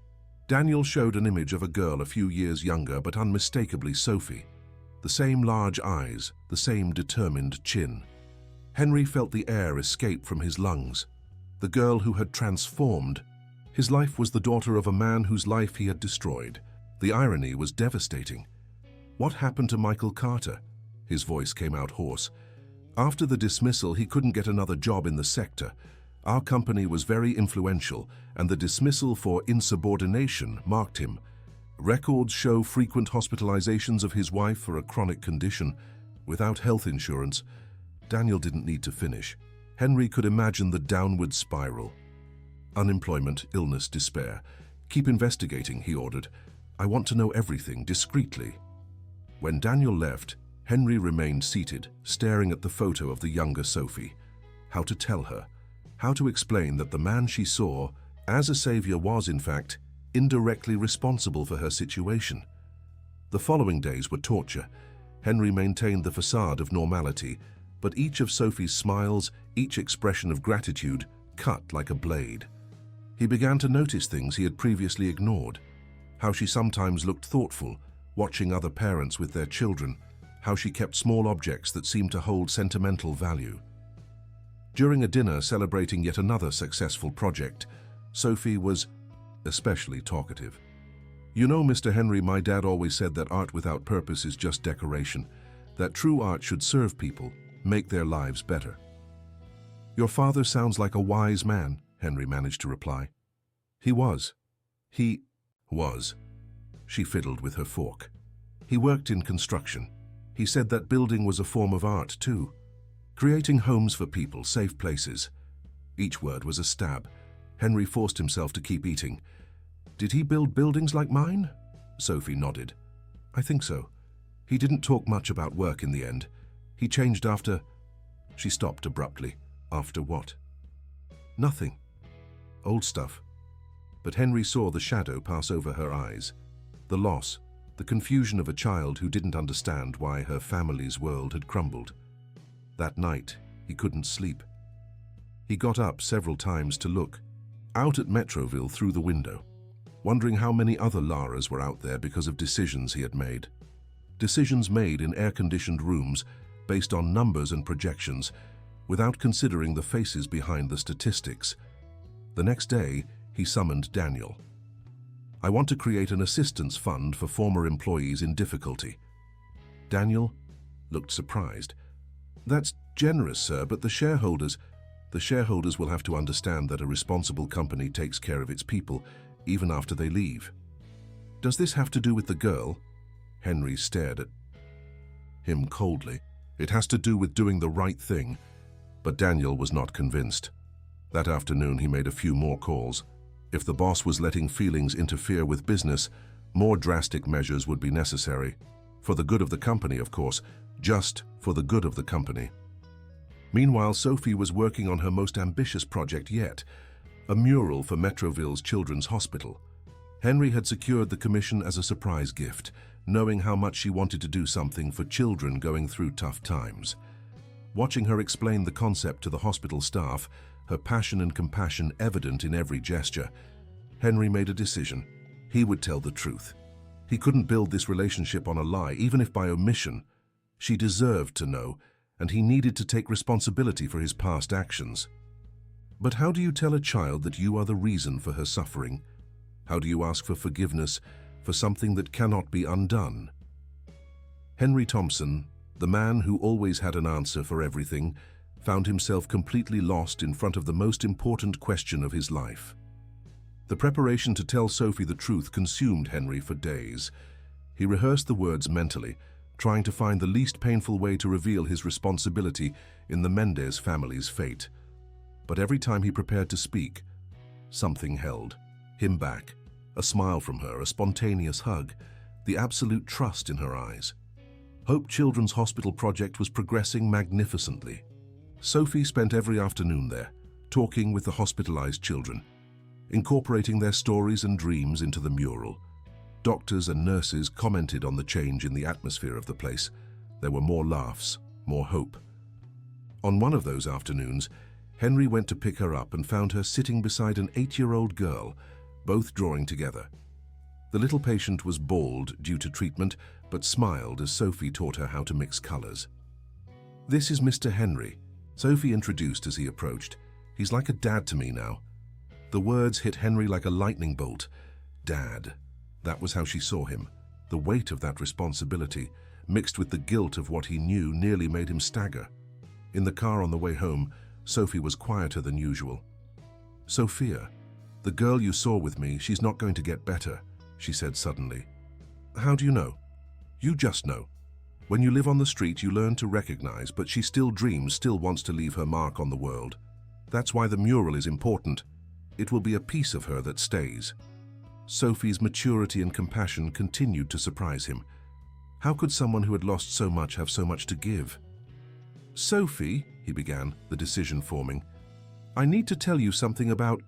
Daniel showed an image of a girl a few years younger, but unmistakably Sophie. The same large eyes, the same determined chin. Henry felt the air escape from his lungs. The girl who had transformed. His life was the daughter of a man whose life he had destroyed. The irony was devastating. What happened to Michael Carter? His voice came out hoarse. After the dismissal, he couldn't get another job in the sector. Our company was very influential, and the dismissal for insubordination marked him. Records show frequent hospitalizations of his wife for a chronic condition. Without health insurance, Daniel didn't need to finish. Henry could imagine the downward spiral. Unemployment, illness, despair. Keep investigating, he ordered. I want to know everything, discreetly. When Daniel left, Henry remained seated, staring at the photo of the younger Sophie. How to tell her? How to explain that the man she saw as a savior was, in fact, indirectly responsible for her situation? The following days were torture. Henry maintained the facade of normality, but each of Sophie's smiles, each expression of gratitude, cut like a blade. He began to notice things he had previously ignored. How she sometimes looked thoughtful, watching other parents with their children. How she kept small objects that seemed to hold sentimental value. During a dinner celebrating yet another successful project, Sophie was especially talkative. You know, Mr. Henry, my dad always said that art without purpose is just decoration, that true art should serve people, make their lives better. Your father sounds like a wise man, Henry managed to reply. He was. He was. She fiddled with her fork. He worked in construction. He said that building was a form of art too. Creating homes for people, safe places. Each word was a stab. Henry forced himself to keep eating. Did he build buildings like mine? Sophie nodded. I think so. He didn't talk much about work in the end. He changed after... She stopped abruptly. After what? Nothing. Old stuff. But Henry saw the shadow pass over her eyes. The loss, the confusion of a child who didn't understand why her family's world had crumbled. That night, he couldn't sleep. He got up several times to look, out at Metroville through the window, wondering how many other Laras were out there because of decisions he had made. Decisions made in air-conditioned rooms based on numbers and projections, without considering the faces behind the statistics. The next day, he summoned Daniel. I want to create an assistance fund for former employees in difficulty. Daniel looked surprised. That's generous, sir, but the shareholders will have to understand that a responsible company takes care of its people, even after they leave. Does this have to do with the girl? Henry stared at him coldly. It has to do with doing the right thing. But Daniel was not convinced. That afternoon he made a few more calls. If the boss was letting feelings interfere with business, more drastic measures would be necessary. For the good of the company, of course, just for the good of the company. Meanwhile, Sophie was working on her most ambitious project yet, a mural for Metroville's Children's Hospital. Henry had secured the commission as a surprise gift, knowing how much she wanted to do something for children going through tough times. Watching her explain the concept to the hospital staff, her passion and compassion evident in every gesture, Henry made a decision. He would tell the truth. He couldn't build this relationship on a lie, even if by omission. She deserved to know, and he needed to take responsibility for his past actions. But how do you tell a child that you are the reason for her suffering? How do you ask for forgiveness for something that cannot be undone? Henry Thompson, the man who always had an answer for everything, found himself completely lost in front of the most important question of his life. The preparation to tell Sophie the truth consumed Henry for days. He rehearsed the words mentally, trying to find the least painful way to reveal his responsibility in the Mendez family's fate. But every time he prepared to speak, something held him back. A smile from her, a spontaneous hug, the absolute trust in her eyes. Hope Children's Hospital project was progressing magnificently. Sophie spent every afternoon there, talking with the hospitalized children, incorporating their stories and dreams into the mural. Doctors and nurses commented on the change in the atmosphere of the place. There were more laughs, more hope. On one of those afternoons, Henry went to pick her up and found her sitting beside an 8-year-old girl, both drawing together. The little patient was bald due to treatment, but smiled as Sophie taught her how to mix colors. "This is Mr. Henry," Sophie introduced as he approached. "He's like a dad to me now." The words hit Henry like a lightning bolt. Dad. That was how she saw him. The weight of that responsibility, mixed with the guilt of what he knew, nearly made him stagger. In the car on the way home, Sophie was quieter than usual. "Sophia, the girl you saw with me, she's not going to get better," she said suddenly. "How do you know?" "You just know. When you live on the street, you learn to recognize, but she still dreams, still wants to leave her mark on the world. That's why the mural is important. It will be a piece of her that stays." Sophie's maturity and compassion continued to surprise him. How could someone who had lost so much have so much to give? "Sophie," he began, the decision forming, "I need to tell you something about—"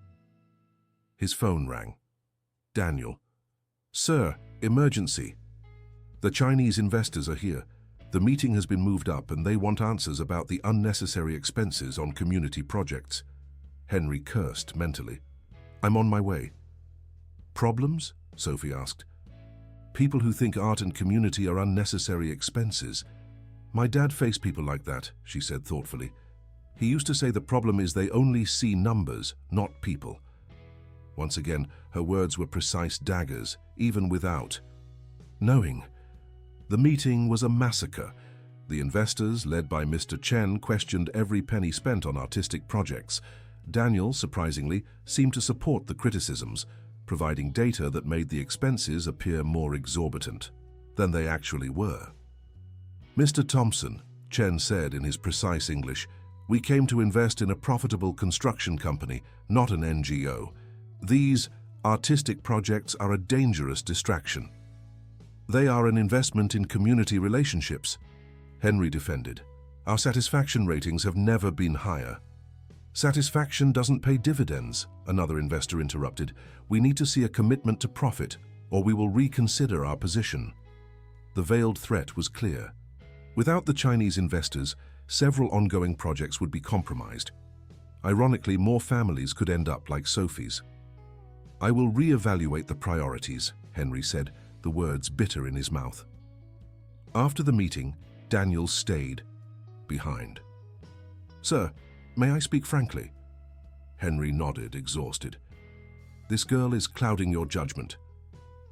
His phone rang. Daniel. "Sir, emergency. The Chinese investors are here. The meeting has been moved up and they want answers about the unnecessary expenses on community projects." Henry cursed mentally. "I'm on my way." "Problems?" Sophie asked. "People who think art and community are unnecessary expenses. My dad faced people like that," she said thoughtfully. "He used to say the problem is they only see numbers, not people." Once again, her words were precise daggers, even without knowing. The meeting was a massacre. The investors, led by Mr. Chen, questioned every penny spent on artistic projects. Daniel, surprisingly, seemed to support the criticisms, providing data that made the expenses appear more exorbitant than they actually were. "Mr. Thompson," Chen said in his precise English, "we came to invest in a profitable construction company, not an NGO. These artistic projects are a dangerous distraction. They are an investment in community relationships," Henry defended. "Our satisfaction ratings have never been higher." "Satisfaction doesn't pay dividends," another investor interrupted. "We need to see a commitment to profit, or we will reconsider our position." The veiled threat was clear. Without the Chinese investors, several ongoing projects would be compromised. Ironically, more families could end up like Sophie's. "I will re-evaluate the priorities," Henry said, the words bitter in his mouth. After the meeting, Daniel stayed behind. "Sir, may I speak frankly?" Henry nodded, exhausted. "This girl is clouding your judgment.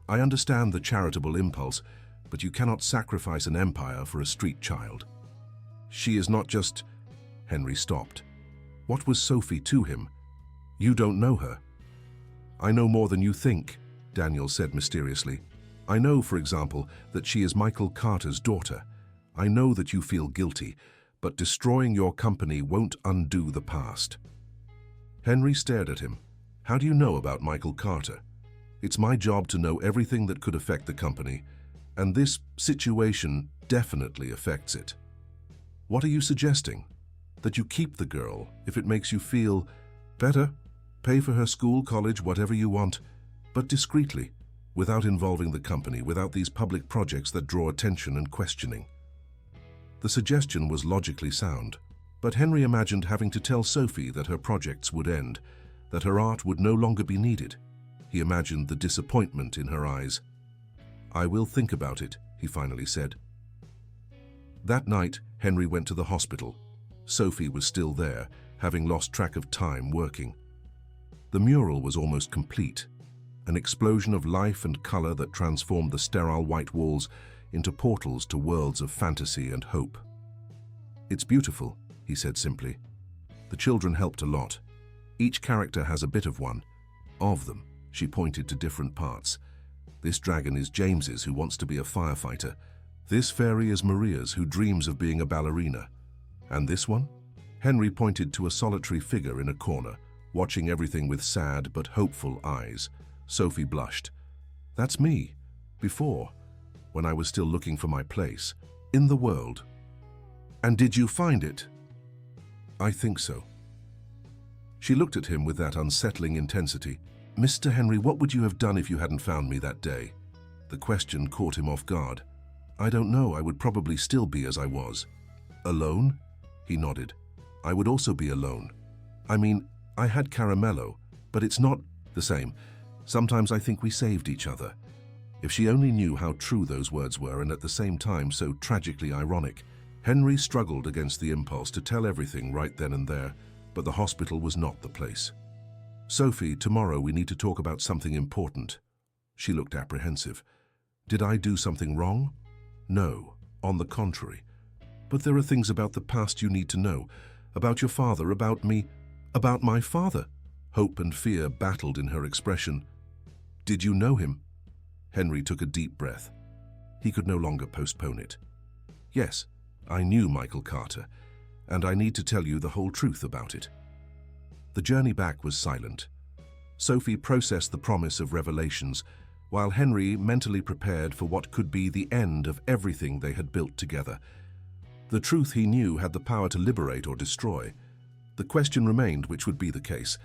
I understand the charitable impulse, but you cannot sacrifice an empire for a street child. She is not just—" Henry stopped. What was Sophie to him? "You don't know her." "I know more than you think," Daniel said mysteriously. "I know, for example, that she is Michael Carter's daughter. I know that you feel guilty, but destroying your company won't undo the past." Henry stared at him. "How do you know about Michael Carter?" "It's my job to know everything that could affect the company, and this situation definitely affects it." "What are you suggesting? That you keep the girl if it makes you feel better? Pay for her school, college, whatever you want, but discreetly, without involving the company, without these public projects that draw attention and questioning." The suggestion was logically sound, but Henry imagined having to tell Sophie that her projects would end, that her art would no longer be needed. He imagined the disappointment in her eyes. "I will think about it," he finally said. That night, Henry went to the hospital. Sophie was still there, having lost track of time working. The mural was almost complete, an explosion of life and color that transformed the sterile white walls into portals to worlds of fantasy and hope. "It's beautiful," he said simply. The children helped a lot. Each character has a bit of one. Of them, she pointed to different parts. "This dragon is James's, who wants to be a firefighter. This fairy is Maria's, who dreams of being a ballerina. And this one?" Henry pointed to a solitary figure in a corner, watching everything with sad but hopeful eyes. Sophie blushed. "That's me, before, when I was still looking for my place in the world." "And did you find it?" "I think so." She looked at him with that unsettling intensity. "Mr. Henry, what would you have done if you hadn't found me that day?" The question caught him off guard. "I don't know. I would probably still be as I was." "Alone?" He nodded. "I would also be alone. I mean, I had Caramello, but it's not the same. Sometimes I think we saved each other." If she only knew how true those words were, and at the same time so tragically ironic. Henry struggled against the impulse to tell everything right then and there, but the hospital was not the place. "Sophie, tomorrow we need to talk about something important." She looked apprehensive. "Did I do something wrong?" "No, on the contrary. But there are things about the past you need to know. About your father, about me, about my father." Hope and fear battled in her expression. "Did you know him?" Henry took a deep breath. He could no longer postpone it. "Yes, I knew Michael Carter, and I need to tell you the whole truth about it." The journey back was silent. Sophie processed the promise of revelations, while Henry mentally prepared for what could be the end of everything they had built together. The truth, he knew, had the power to liberate or destroy. The question remained which would be the case.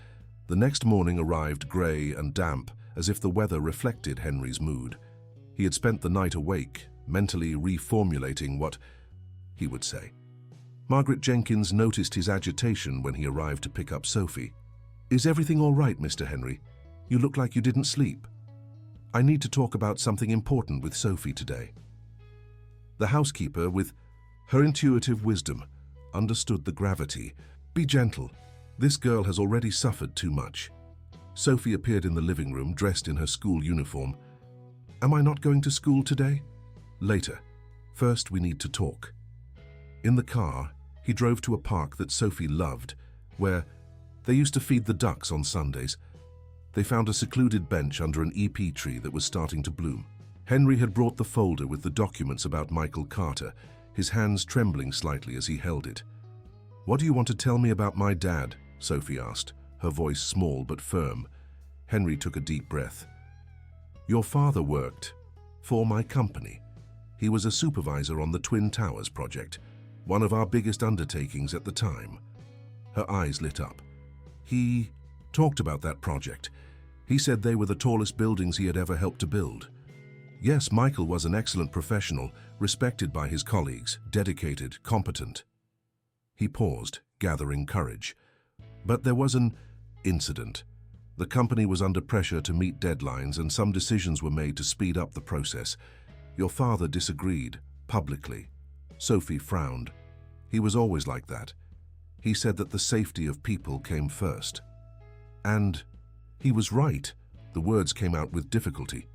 The next morning arrived grey and damp, as if the weather reflected Henry's mood. He had spent the night awake, mentally reformulating what he would say. Margaret Jenkins noticed his agitation when he arrived to pick up Sophie. "Is everything all right, Mr. Henry? You look like you didn't sleep." "I need to talk about something important with Sophie today." The housekeeper, with her intuitive wisdom, understood the gravity. "Be gentle. This girl has already suffered too much." Sophie appeared in the living room, dressed in her school uniform. "Am I not going to school today?" "Later. First, we need to talk." In the car, he drove to a park that Sophie loved, where they used to feed the ducks on Sundays. They found a secluded bench under an EP tree that was starting to bloom. Henry had brought the folder with the documents about Michael Carter, his hands trembling slightly as he held it. "What do you want to tell me about my dad?" Sophie asked, her voice small but firm. Henry took a deep breath. "Your father worked for my company. He was a supervisor on the Twin Towers project, one of our biggest undertakings at the time." Her eyes lit up. "He talked about that project. He said they were the tallest buildings he had ever helped to build." "Yes, Michael was an excellent professional, respected by his colleagues, dedicated, competent." He paused, gathering courage. "But there was an incident. The company was under pressure to meet deadlines, and some decisions were made to speed up the process. Your father disagreed, publicly." Sophie frowned. "He was always like that. He said that the safety of people came first." "And he was right." The words came out with difficulty.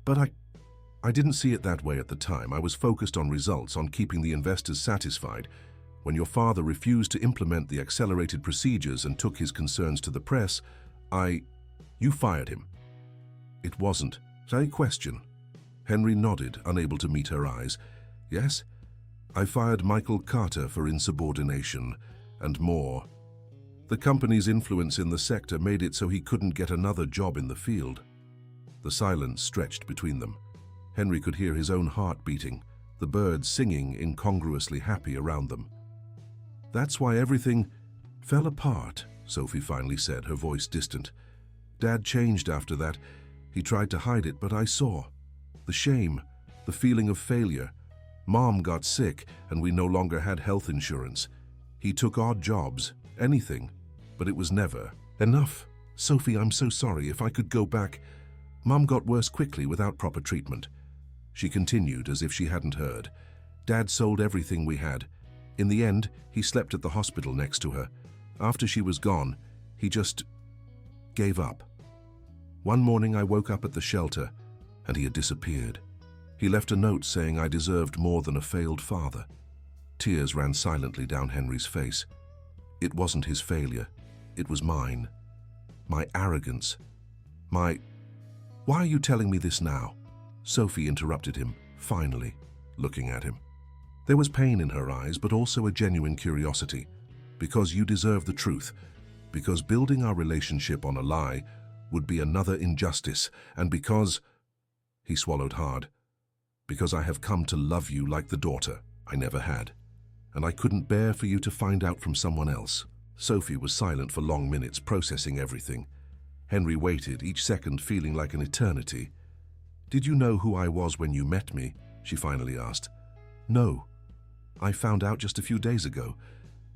"But I didn't see it that way at the time. I was focused on results, on keeping the investors satisfied. When your father refused to implement the accelerated procedures and took his concerns to the press, you fired him." "It wasn't a question." Henry nodded, unable to meet her eyes. "Yes, I fired Michael Carter for insubordination, and more. The company's influence in the sector made it so he couldn't get another job in the field." The silence stretched between them. Henry could hear his own heart beating, the birds singing incongruously happy around them. "That's why everything fell apart," Sophie finally said, her voice distant. "Dad changed after that. He tried to hide it, but I saw. The shame, the feeling of failure. Mom got sick, and we no longer had health insurance. He took odd jobs, anything, but it was never enough. Sophie, I'm so sorry. If I could go back." "Mom got worse quickly without proper treatment." She continued as if she hadn't heard. "Dad sold everything we had. In the end, he slept at the hospital next to her. After she was gone, he just gave up. One morning I woke up at the shelter, and he had disappeared. He left a note saying I deserved more than a failed father." Tears ran silently down Henry's face. "It wasn't his failure. It was mine. My arrogance. My—" "Why are you telling me this now?" Sophie interrupted him, finally, looking at him. There was pain in her eyes, but also a genuine curiosity. "Because you deserve the truth. Because building our relationship on a lie would be another injustice. And because—" He swallowed hard. "Because I have come to love you like the daughter I never had. And I couldn't bear for you to find out from someone else." Sophie was silent for long minutes, processing everything. Henry waited, each second feeling like an eternity. "Did you know who I was when you met me?" she finally asked. "No. I found out just a few days ago,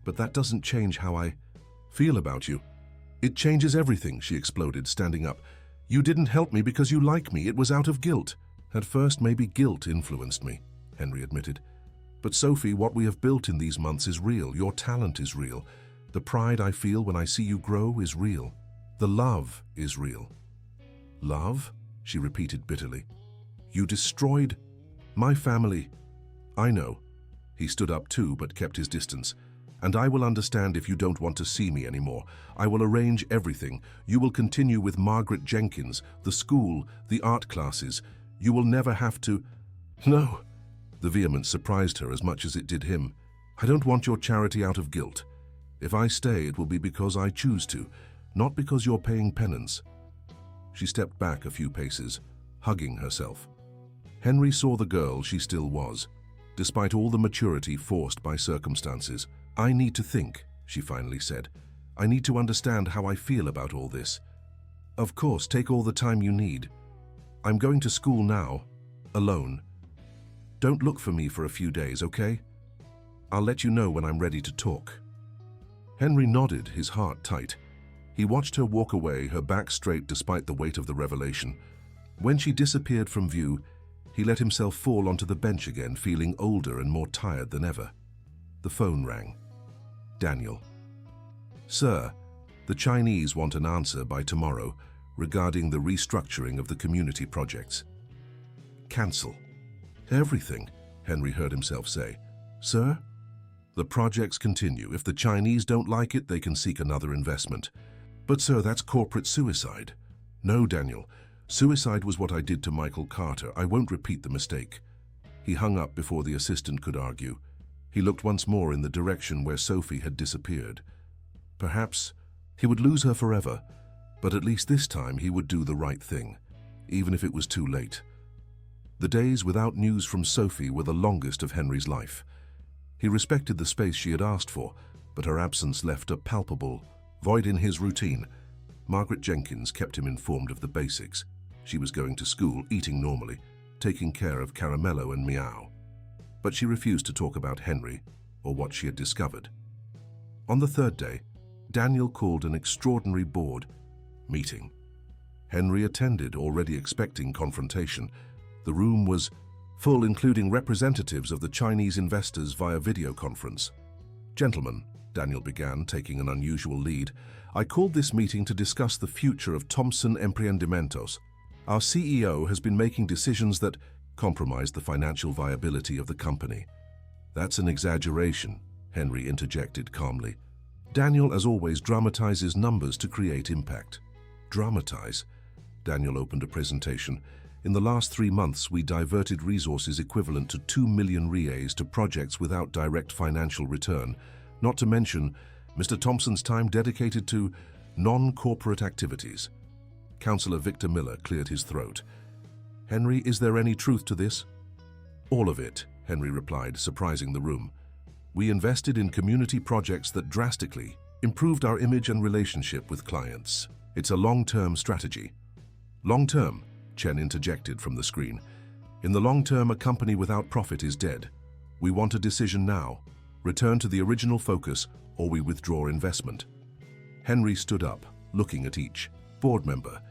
but that doesn't change how I feel about you." "It changes everything," she exploded, standing up. "You didn't help me because you like me. It was out of guilt." "At first, maybe guilt influenced me," Henry admitted. "But Sophie, what we have built in these months is real. Your talent is real. The pride I feel when I see you grow is real. The love is real." "Love?" she repeated bitterly. "You destroyed my family." "I know." He stood up too, but kept his distance. "And I will understand if you don't want to see me anymore. I will arrange everything. You will continue with Margaret Jenkins, the school, the art classes. You will never have to—" "No." The vehemence surprised her as much as it did him. "I don't want your charity out of guilt. If I stay, it will be because I choose to, not because you're paying penance." She stepped back a few paces, hugging herself. Henry saw the girl she still was, despite all the maturity forced by circumstances. "I need to think," she finally said. "I need to understand how I feel about all this." "Of course, take all the time you need. I'm going to school now, alone. Don't look for me for a few days, okay? I'll let you know when I'm ready to talk." Henry nodded, his heart tight. He watched her walk away, her back straight despite the weight of the revelation. When she disappeared from view, he let himself fall onto the bench again, feeling older and more tired than ever. The phone rang. Daniel. "Sir, the Chinese want an answer by tomorrow regarding the restructuring of the community projects." "Cancel." "Everything," Henry heard himself say. "Sir?" "The projects continue. If the Chinese don't like it, they can seek another investment." "But sir, that's corporate suicide." "No, Daniel. Suicide was what I did to Michael Carter. I won't repeat the mistake." He hung up before the assistant could argue. He looked once more in the direction where Sophie had disappeared. Perhaps he would lose her forever, but at least this time he would do the right thing, even if it was too late. The days without news from Sophie were the longest of Henry's life. He respected the space she had asked for, but her absence left a palpable void in his routine. Margaret Jenkins kept him informed of the basics. She was going to school, eating normally, taking care of Caramello and Meow. But she refused to talk about Henry or what she had discovered. On the third day, Daniel called an extraordinary board meeting. Henry attended, already expecting confrontation. The room was full, including representatives of the Chinese investors via video conference. "Gentlemen," Daniel began, taking an unusual lead, "I called this meeting to discuss the future of Thompson Empreendimentos. Our CEO has been making decisions that compromise the financial viability of the company." "That's an exaggeration," Henry interjected calmly. "Daniel, as always, dramatizes numbers to create impact." "Dramatize?" Daniel opened a presentation. "In the last 3 months, we diverted resources equivalent to 2 million reais to projects without direct financial return, not to mention Mr. Thompson's time dedicated to non-corporate activities." Councillor Victor Miller cleared his throat. "Henry, is there any truth to this?" "All of it," Henry replied, surprising the room. "We invested in community projects that drastically improved our image and relationship with clients. It's a long-term strategy." "Long-term?" Chen interjected from the screen. "In the long term, a company without profit is dead. We want a decision now. Return to the original focus, or we withdraw investment." Henry stood up, looking at each board member.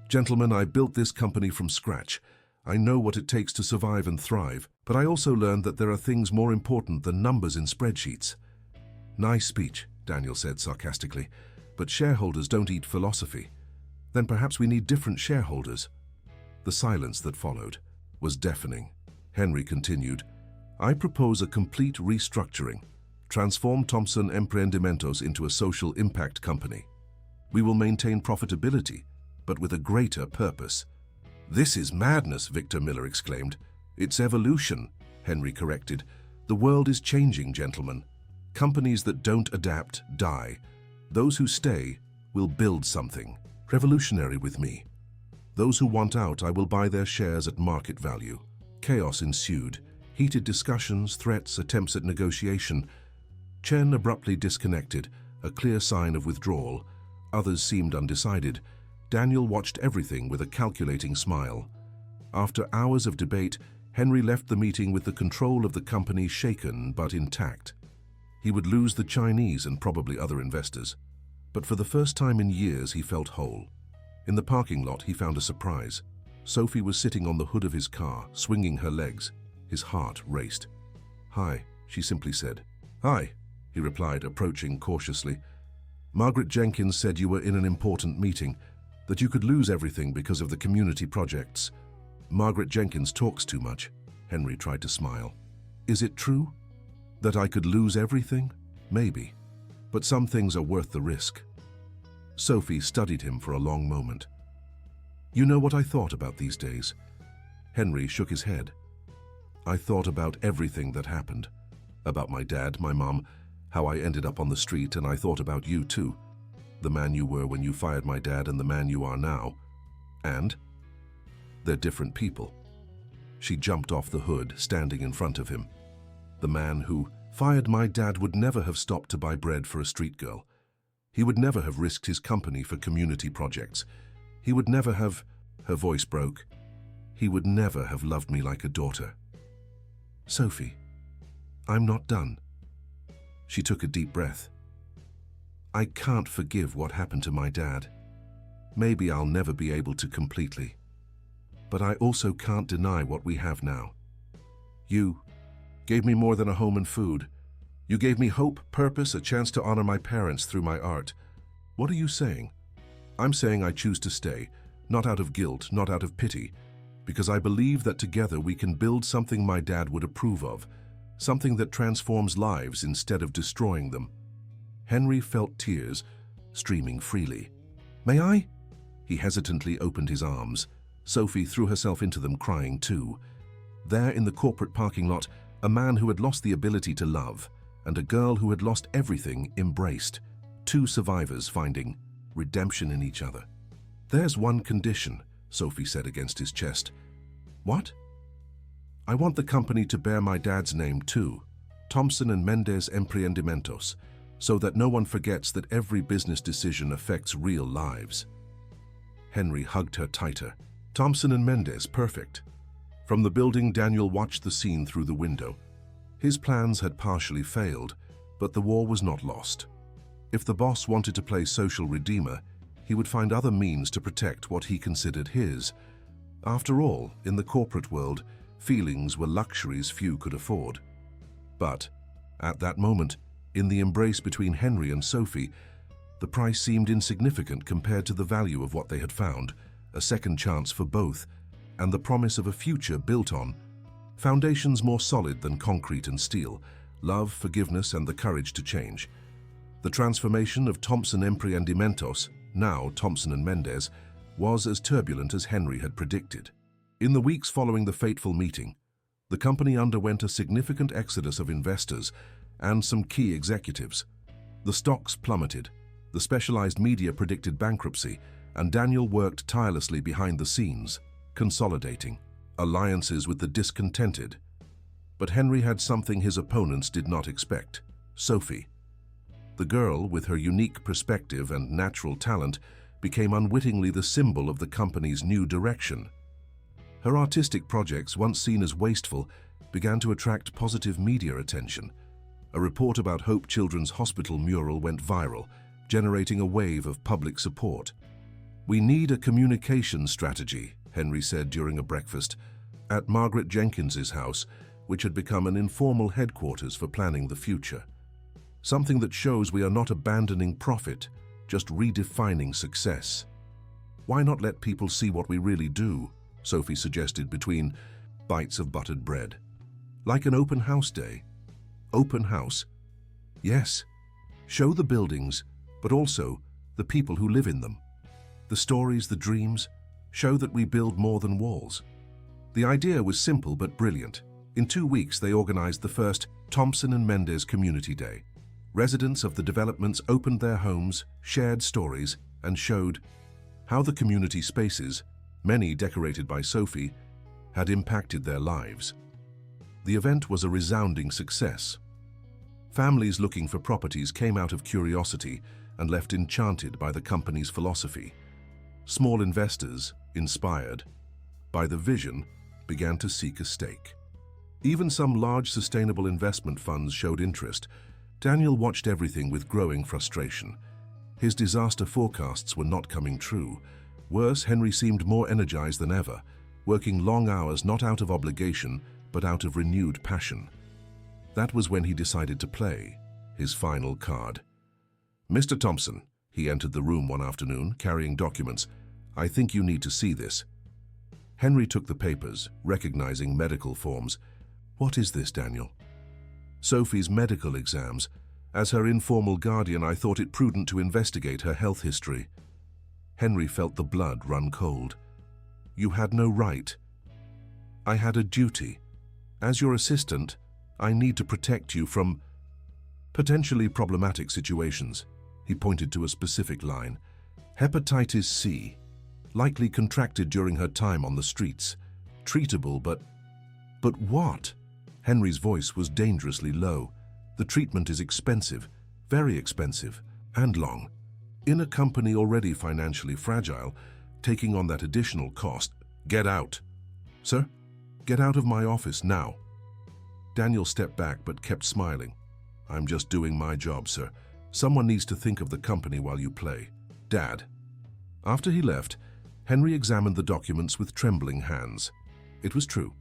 "Gentlemen, I built this company from scratch. I know what it takes to survive and thrive, but I also learned that there are things more important than numbers in spreadsheets." "Nice speech," Daniel said sarcastically, "but shareholders don't eat philosophy. Then perhaps we need different shareholders." The silence that followed was deafening. Henry continued, "I propose a complete restructuring. Transform Thompson Empreendimentos into a social impact company. We will maintain profitability, but with a greater purpose." "This is madness," Victor Miller exclaimed. "It's evolution," Henry corrected. "The world is changing, gentlemen. Companies that don't adapt die. Those who stay will build something revolutionary with me. Those who want out, I will buy their shares at market value." Chaos ensued. Heated discussions, threats, attempts at negotiation. Chen abruptly disconnected, a clear sign of withdrawal. Others seemed undecided. Daniel watched everything with a calculating smile. After hours of debate, Henry left the meeting with the control of the company shaken but intact. He would lose the Chinese and probably other investors. But for the first time in years, he felt whole. In the parking lot, he found a surprise. Sophie was sitting on the hood of his car, swinging her legs. His heart raced. "Hi," she simply said. "Hi," he replied, approaching cautiously. "Margaret Jenkins said you were in an important meeting, that you could lose everything because of the community projects." "Margaret Jenkins talks too much," Henry tried to smile. "Is it true? That I could lose everything? Maybe. But some things are worth the risk." Sophie studied him for a long moment. "You know what I thought about these days?" Henry shook his head. "I thought about everything that happened. About my dad, my mom, how I ended up on the street, and I thought about you too. The man you were when you fired my dad and the man you are now. And they're different people." She jumped off the hood, standing in front of him. "The man who fired my dad would never have stopped to buy bread for a street girl. He would never have risked his company for community projects. He would never have—" her voice broke. "He would never have loved me like a daughter." "Sophie, I'm not done." She took a deep breath. "I can't forgive what happened to my dad. Maybe I'll never be able to completely. But I also can't deny what we have now. You gave me more than a home and food. You gave me hope, purpose, a chance to honor my parents through my art. What are you saying?" "I'm saying I choose to stay, not out of guilt, not out of pity, because I believe that together we can build something my dad would approve of, something that transforms lives instead of destroying them." Henry felt tears streaming freely. "May I?" He hesitantly opened his arms. Sophie threw herself into them, crying too. There in the corporate parking lot, a man who had lost the ability to love and a girl who had lost everything embraced, two survivors finding redemption in each other. "There's one condition," Sophie said against his chest. "What?" "I want the company to bear my dad's name too, Thompson and Mendez Empreendimentos, so that no one forgets that every business decision affects real lives." Henry hugged her tighter. Thompson and Mendez, perfect. From the building, Daniel watched the scene through the window. His plans had partially failed, but the war was not lost. If the boss wanted to play social redeemer, he would find other means to protect what he considered his. After all, in the corporate world, feelings were luxuries few could afford. But at that moment, in the embrace between Henry and Sophie, the price seemed insignificant compared to the value of what they had found, a second chance for both, and the promise of a future built on foundations more solid than concrete and steel, love, forgiveness, and the courage to change. The transformation of Thompson Empreendimentos, now Thompson and Mendez, was as turbulent as Henry had predicted. In the weeks following the fateful meeting, the company underwent a significant exodus of investors and some key executives. The stocks plummeted, the specialized media predicted bankruptcy, and Daniel worked tirelessly behind the scenes, consolidating alliances with the discontented. But Henry had something his opponents did not expect: Sophie. The girl, with her unique perspective and natural talent, became unwittingly the symbol of the company's new direction. Her artistic projects, once seen as wasteful, began to attract positive media attention. A report about Hope Children's Hospital mural went viral, generating a wave of public support. "We need a communication strategy," Henry said during a breakfast at Margaret Jenkins's house, which had become an informal headquarters for planning the future. "Something that shows we are not abandoning profit, just redefining success." "Why not let people see what we really do?" Sophie suggested between bites of buttered bread. "Like an open house day." "Open house?" "Yes. Show the buildings, but also the people who live in them. The stories, the dreams. Show that we build more than walls." The idea was simple but brilliant. In 2 weeks, they organized the first Thompson and Mendez Community Day. Residents of the developments opened their homes, shared stories, and showed how the community spaces, many decorated by Sophie, had impacted their lives. The event was a resounding success. Families looking for properties came out of curiosity and left enchanted by the company's philosophy. Small investors, inspired by the vision, began to seek a stake. Even some large sustainable investment funds showed interest. Daniel watched everything with growing frustration. His disaster forecasts were not coming true. Worse, Henry seemed more energized than ever, working long hours not out of obligation, but out of renewed passion. That was when he decided to play his final card. "Mr. Thompson," he entered the room one afternoon, carrying documents. "I think you need to see this." Henry took the papers, recognizing medical forms. "What is this, Daniel?" "Sophie's medical exams. As her informal guardian, I thought it prudent to investigate her health history." Henry felt the blood run cold. "You had no right." "I had a duty. As your assistant, I need to protect you from potentially problematic situations." He pointed to a specific line. "Hepatitis C, likely contracted during her time on the streets. Treatable, but..." "But what?" Henry's voice was dangerously low. "The treatment is expensive, very expensive, and long. In a company already financially fragile, taking on that additional cost..." "Get out!" "Sir? Get out of my office now." Daniel stepped back but kept smiling. "I'm just doing my job, sir. Someone needs to think of the company while you play. Dad." After he left, Henry examined the documents with trembling hands. It was true.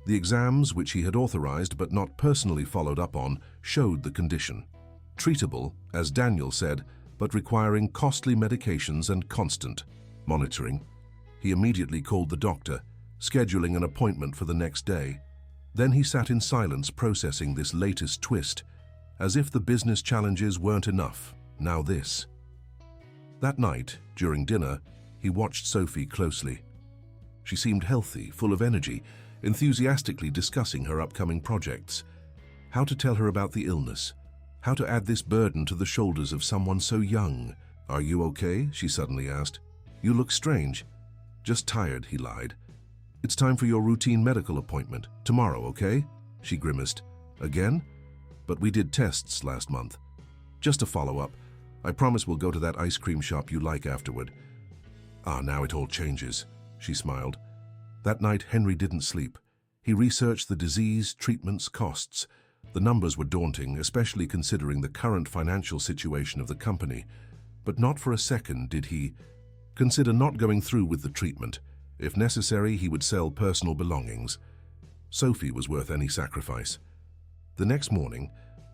The exams, which he had authorized but not personally followed up on, showed the condition. Treatable, as Daniel said, but requiring costly medications and constant monitoring. He immediately called the doctor, scheduling an appointment for the next day. Then he sat in silence, processing this latest twist. As if the business challenges weren't enough, now this. That night, during dinner, he watched Sophie closely. She seemed healthy, full of energy, enthusiastically discussing her upcoming projects. How to tell her about the illness, how to add this burden to the shoulders of someone so young. "Are you okay?" she suddenly asked. "You look strange." "Just tired," he lied. "It's time for your routine medical appointment. Tomorrow, okay?" She grimaced. "Again? But we did tests last month." "Just a follow-up. I promise we'll go to that ice cream shop you like afterward." "Ah, now it all changes," she smiled. That night, Henry didn't sleep. He researched the disease, treatments, costs. The numbers were daunting, especially considering the current financial situation of the company. But not for a second did he consider not going through with the treatment. If necessary, he would sell personal belongings. Sophie was worth any sacrifice. The next morning,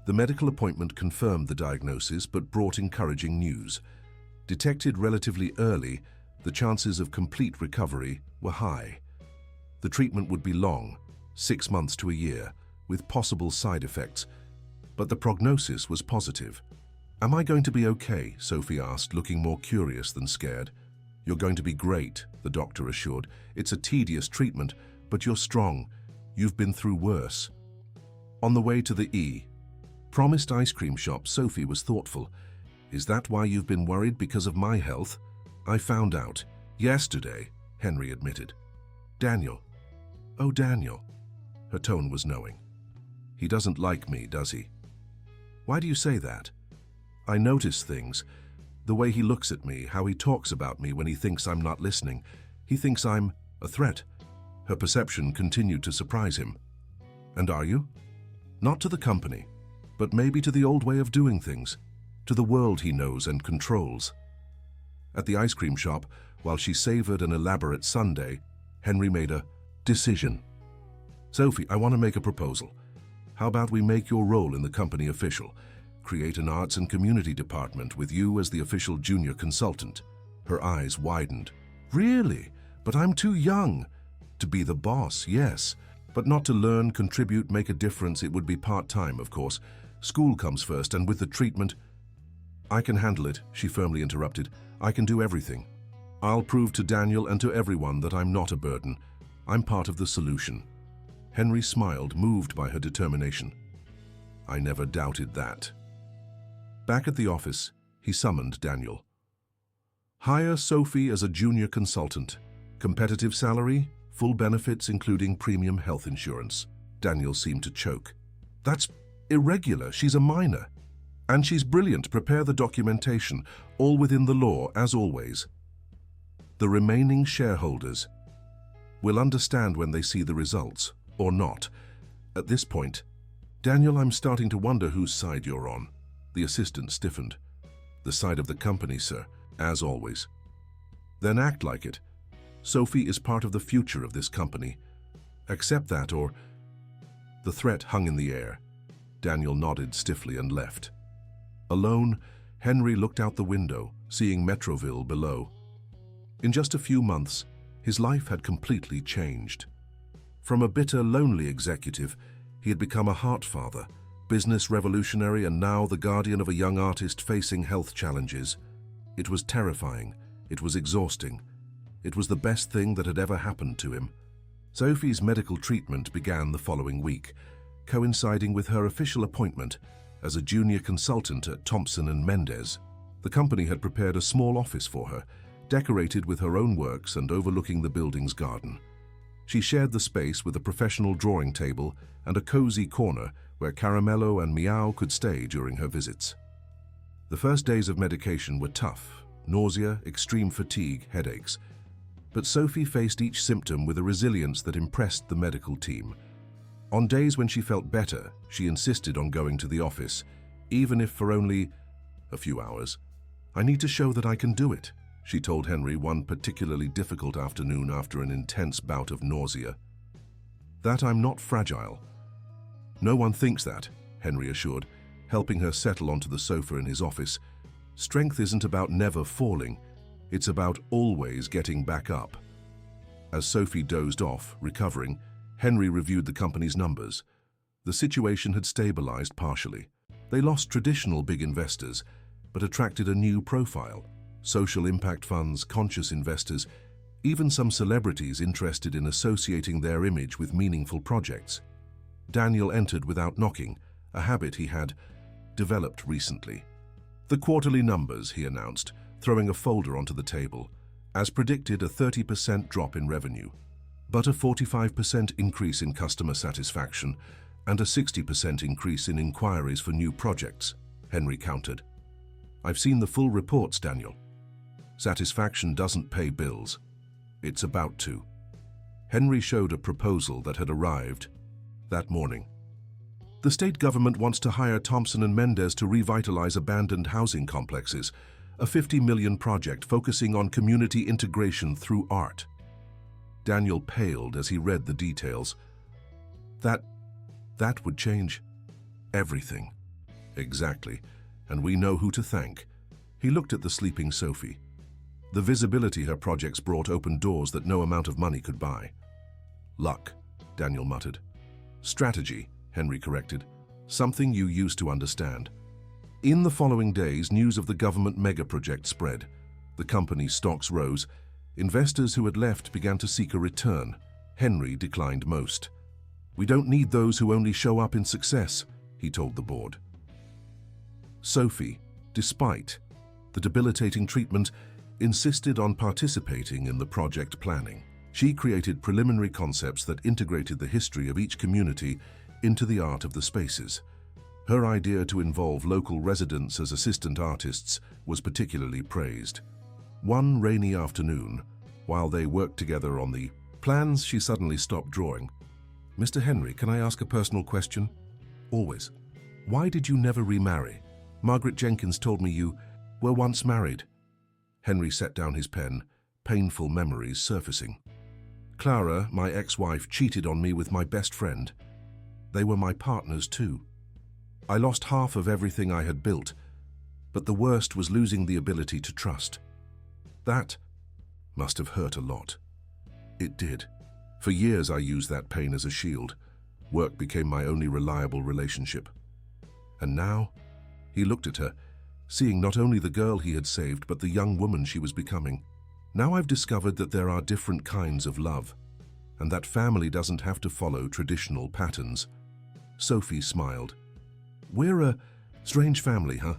the medical appointment confirmed the diagnosis but brought encouraging news. Detected relatively early, the chances of complete recovery were high. The treatment would be long, 6 months to a year, with possible side effects, but the prognosis was positive. "Am I going to be okay?" Sophie asked, looking more curious than scared. "You're going to be great," the doctor assured. "It's a tedious treatment, but you're strong. You've been through worse." On the way to the promised ice cream shop, Sophie was thoughtful. "Is that why you've been worried, because of my health?" "I found out yesterday," Henry admitted. "Daniel." "Oh, Daniel." Her tone was knowing. "He doesn't like me, does he?" "Why do you say that?" "I notice things. The way he looks at me, how he talks about me when he thinks I'm not listening. He thinks I'm a threat." Her perception continued to surprise him. "And are you?" "Not to the company, but maybe to the old way of doing things, to the world he knows and controls." At the ice cream shop, while she savored an elaborate sundae, Henry made a decision. "Sophie, I want to make a proposal. How about we make your role in the company official? Create an arts and community department with you as the official junior consultant." Her eyes widened. "Really? But I'm too young." "To be the boss, yes. But not to learn, contribute, make a difference. It would be part-time, of course. School comes first, and with the treatment..." "I can handle it," she firmly interrupted. "I can do everything. I'll prove to Daniel and to everyone that I'm not a burden. I'm part of the solution." Henry smiled, moved by her determination. "I never doubted that." Back at the office, he summoned Daniel. "Hire Sophie as a junior consultant. Competitive salary, full benefits including premium health insurance." Daniel seemed to choke. "That's Irregular, she's a minor. And she's brilliant. Prepare the documentation, all within the law, as always. The remaining shareholders will understand when they see the results, or not. At this point, Daniel, I'm starting to wonder whose side you're on. The assistant stiffened. The side of the company, sir, as always. Then act like it. Sophie is part of the future of this company. Accept that, or... The threat hung in the air. Daniel nodded stiffly and left. Alone, Henry looked out the window, seeing Metroville below. In just a few months, his life had completely changed. From a bitter, lonely executive, he had become a heart father, business revolutionary, and now the guardian of a young artist facing health challenges. It was terrifying. It was exhausting. It was the best thing that had ever happened to him. Sophie's medical treatment began the following week, coinciding with her official appointment as a junior consultant at Thompson & Mendez. The company had prepared a small office for her, decorated with her own works and overlooking the building's garden. She shared the space with a professional drawing table and a cozy corner where Caramello and Meow could stay during her visits. The first days of medication were tough: nausea, extreme fatigue, headaches. But Sophie faced each symptom with a resilience that impressed the medical team. On days when she felt better, she insisted on going to the office, even if for only a few hours. "I need to show that I can do it," she told Henry one particularly difficult afternoon after an intense bout of nausea. "That I'm not fragile." "No one thinks that," Henry assured, helping her settle onto the sofa in his office. "Strength isn't about never falling. It's about always getting back up." As Sophie dozed off, recovering, Henry reviewed the company's numbers. The situation had stabilized partially. They lost traditional big investors, but attracted a new profile: social impact funds, conscious investors, even some celebrities interested in associating their image with meaningful projects. Daniel entered without knocking, a habit he had developed recently. "The quarterly numbers," he announced, throwing a folder onto the table. "As predicted, a 30% drop in revenue, but a 45% increase in customer satisfaction and a 60% increase in inquiries for new projects," Henry countered. "I've seen the full reports, Daniel. Satisfaction doesn't pay bills. It's about to." Henry showed a proposal that had arrived that morning. "The state government wants to hire Thompson & Mendez to revitalize abandoned housing complexes, a $50 million project focusing on community integration through art." Daniel paled as he read the details. That would change everything." "Exactly, and we know who to thank." He looked at the sleeping Sophie. The visibility her projects brought opened doors that no amount of money could buy. "Luck," Daniel muttered. "Strategy," Henry corrected. "Something you used to understand." In the following days, news of the government mega-project spread. The company's stocks rose. Investors who had left began to seek a return. Henry declined most. "We don't need those who only show up in success," he told the board. Sophie, despite the debilitating treatment, insisted on participating in the project planning. She created preliminary concepts that integrated the history of each community into the art of the spaces. Her idea to involve local residents as assistant artists was particularly praised. One rainy afternoon, while they worked together on the plans, she suddenly stopped drawing. "Mr. Henry, can I ask a personal question?" "Always." "Why did you never remarry? Margaret Jenkins told me you were once married." Henry set down his pen, painful memories surfacing. "Clara, my ex-wife, cheated on me with my best friend. They were my partners too. I lost half of everything I had built, but the worst was losing the ability to trust. That must have hurt a lot." "It did. For years I used that pain as a shield. Work became my only reliable relationship. And now," he looked at her, seeing not only the girl he had saved, but the young woman she was becoming. "Now I've discovered that there are different kinds of love, and that family doesn't have to follow traditional patterns." Sophie smiled. "We're a strange family, huh?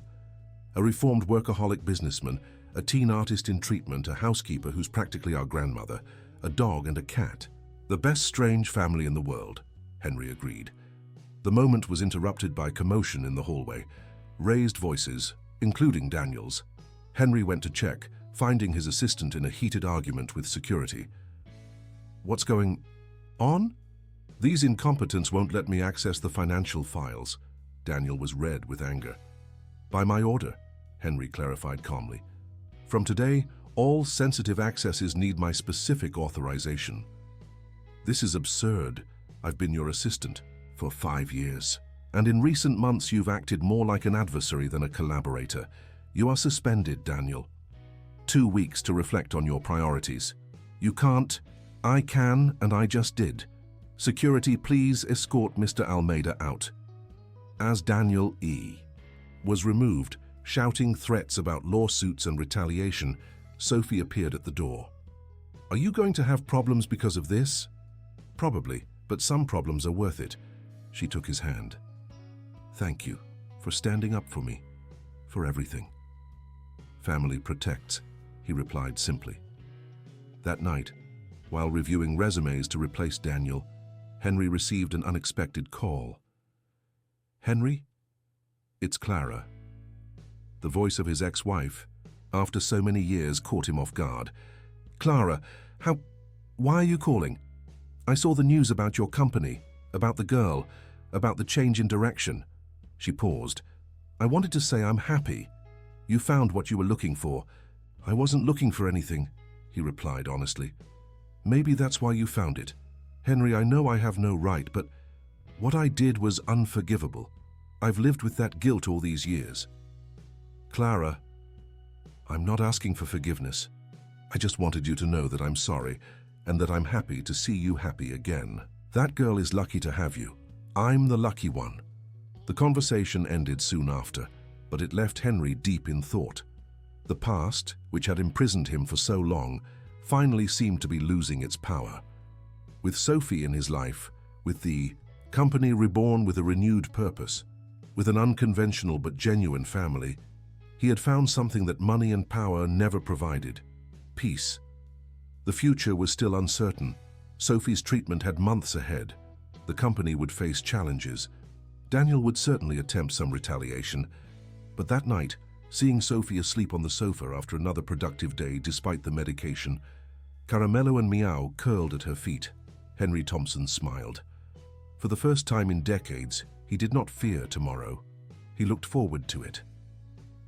A reformed workaholic businessman, a teen artist in treatment, a housekeeper who's practically our grandmother, a dog and a cat. The best strange family in the world," Henry agreed. The moment was interrupted by commotion in the hallway. Raised voices, including Daniel's. Henry went to check, finding his assistant in a heated argument with security. "What's going on?" "These incompetents won't let me access the financial files." Daniel was red with anger. "By my order," Henry clarified calmly. "From today, all sensitive accesses need my specific authorization." "This is absurd. I've been your assistant for 5 years. And in recent months you've acted more like an adversary than a collaborator. You are suspended, Daniel. 2 weeks to reflect on your priorities." "You can't." "I can, and I just did. Security, please escort Mr. Almeida out." As Daniel E. was removed, shouting threats about lawsuits and retaliation, Sophie appeared at the door. "Are you going to have problems because of this?" "Probably, but some problems are worth it." She took his hand. "Thank you for standing up for me, for everything." "Family protects," he replied simply. That night, while reviewing resumes to replace Daniel, Henry received an unexpected call. "Henry? It's Clara." The voice of his ex-wife, after so many years, caught him off guard. "Clara, why are you calling? I saw the news about your company, about the girl, about the change in direction." She paused. "I wanted to say I'm happy. You found what you were looking for." "I wasn't looking for anything," he replied honestly. "Maybe that's why you found it. Henry, I know I have no right, but what I did was unforgivable. I've lived with that guilt all these years." "Clara, I'm not asking for forgiveness. I just wanted you to know that I'm sorry and that I'm happy to see you happy again. That girl is lucky to have you. I'm the lucky one." The conversation ended soon after, but it left Henry deep in thought. The past, which had imprisoned him for so long, finally seemed to be losing its power. With Sophie in his life, with the company reborn with a renewed purpose, with an unconventional but genuine family, he had found something that money and power never provided: peace. The future was still uncertain. Sophie's treatment had months ahead. The company would face challenges. Daniel would certainly attempt some retaliation. But that night, seeing Sophie asleep on the sofa after another productive day despite the medication, Caramello and Meow curled at her feet. Henry Thompson smiled. For the first time in decades, he did not fear tomorrow. He looked forward to it.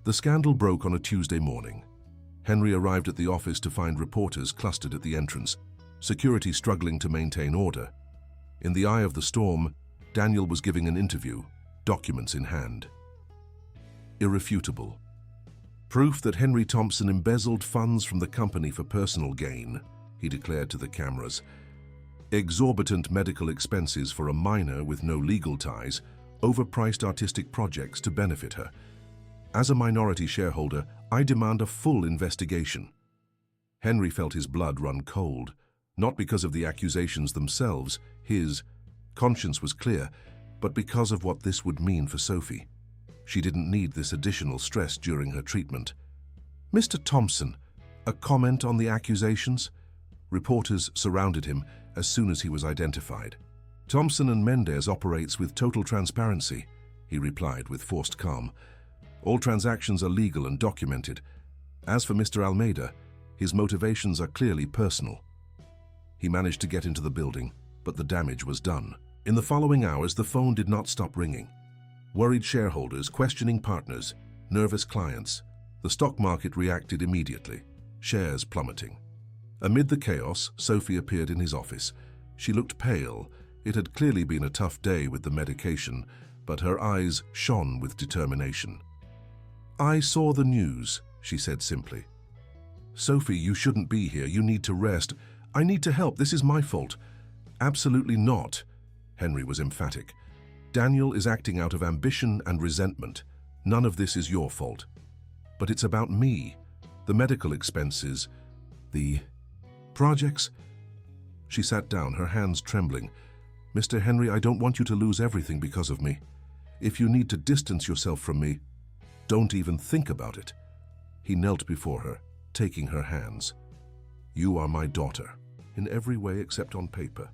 The scandal broke on a Tuesday morning. Henry arrived at the office to find reporters clustered at the entrance, security struggling to maintain order. In the eye of the storm, Daniel was giving an interview, documents in hand. Irrefutable. Proof that Henry Thompson embezzled funds from the company for personal gain, he declared to the cameras. Exorbitant medical expenses for a minor with no legal ties, overpriced artistic projects to benefit her. As a minority shareholder, I demand a full investigation. Henry felt his blood run cold, not because of the accusations themselves, his conscience was clear, but because of what this would mean for Sophie. She didn't need this additional stress during her treatment. "Mr. Thompson, a comment on the accusations?" Reporters surrounded him as soon as he was identified. "Thompson and Mendez operates with total transparency," he replied with forced calm. "All transactions are legal and documented. As for Mr. Almeida, his motivations are clearly personal." He managed to get into the building, but the damage was done. In the following hours, the phone did not stop ringing. Worried shareholders, questioning partners, nervous clients. The stock market reacted immediately, shares plummeting. Amid the chaos, Sophie appeared in his office. She looked pale. It had clearly been a tough day with the medication, but her eyes shone with determination. "I saw the news," she said simply. "Sophie, you shouldn't be here. You need to rest. I need to help. This is my fault." "Absolutely not," Henry was emphatic. "Daniel is acting out of ambition and resentment. None of this is your fault. But it's about me, the medical expenses, the projects." She sat down, her hands trembling. "Mr. Henry, I don't want you to lose everything because of me. If you need to distance yourself from me, don't even think about it." He knelt before her, taking her hands. "You are my daughter, in every way except on paper.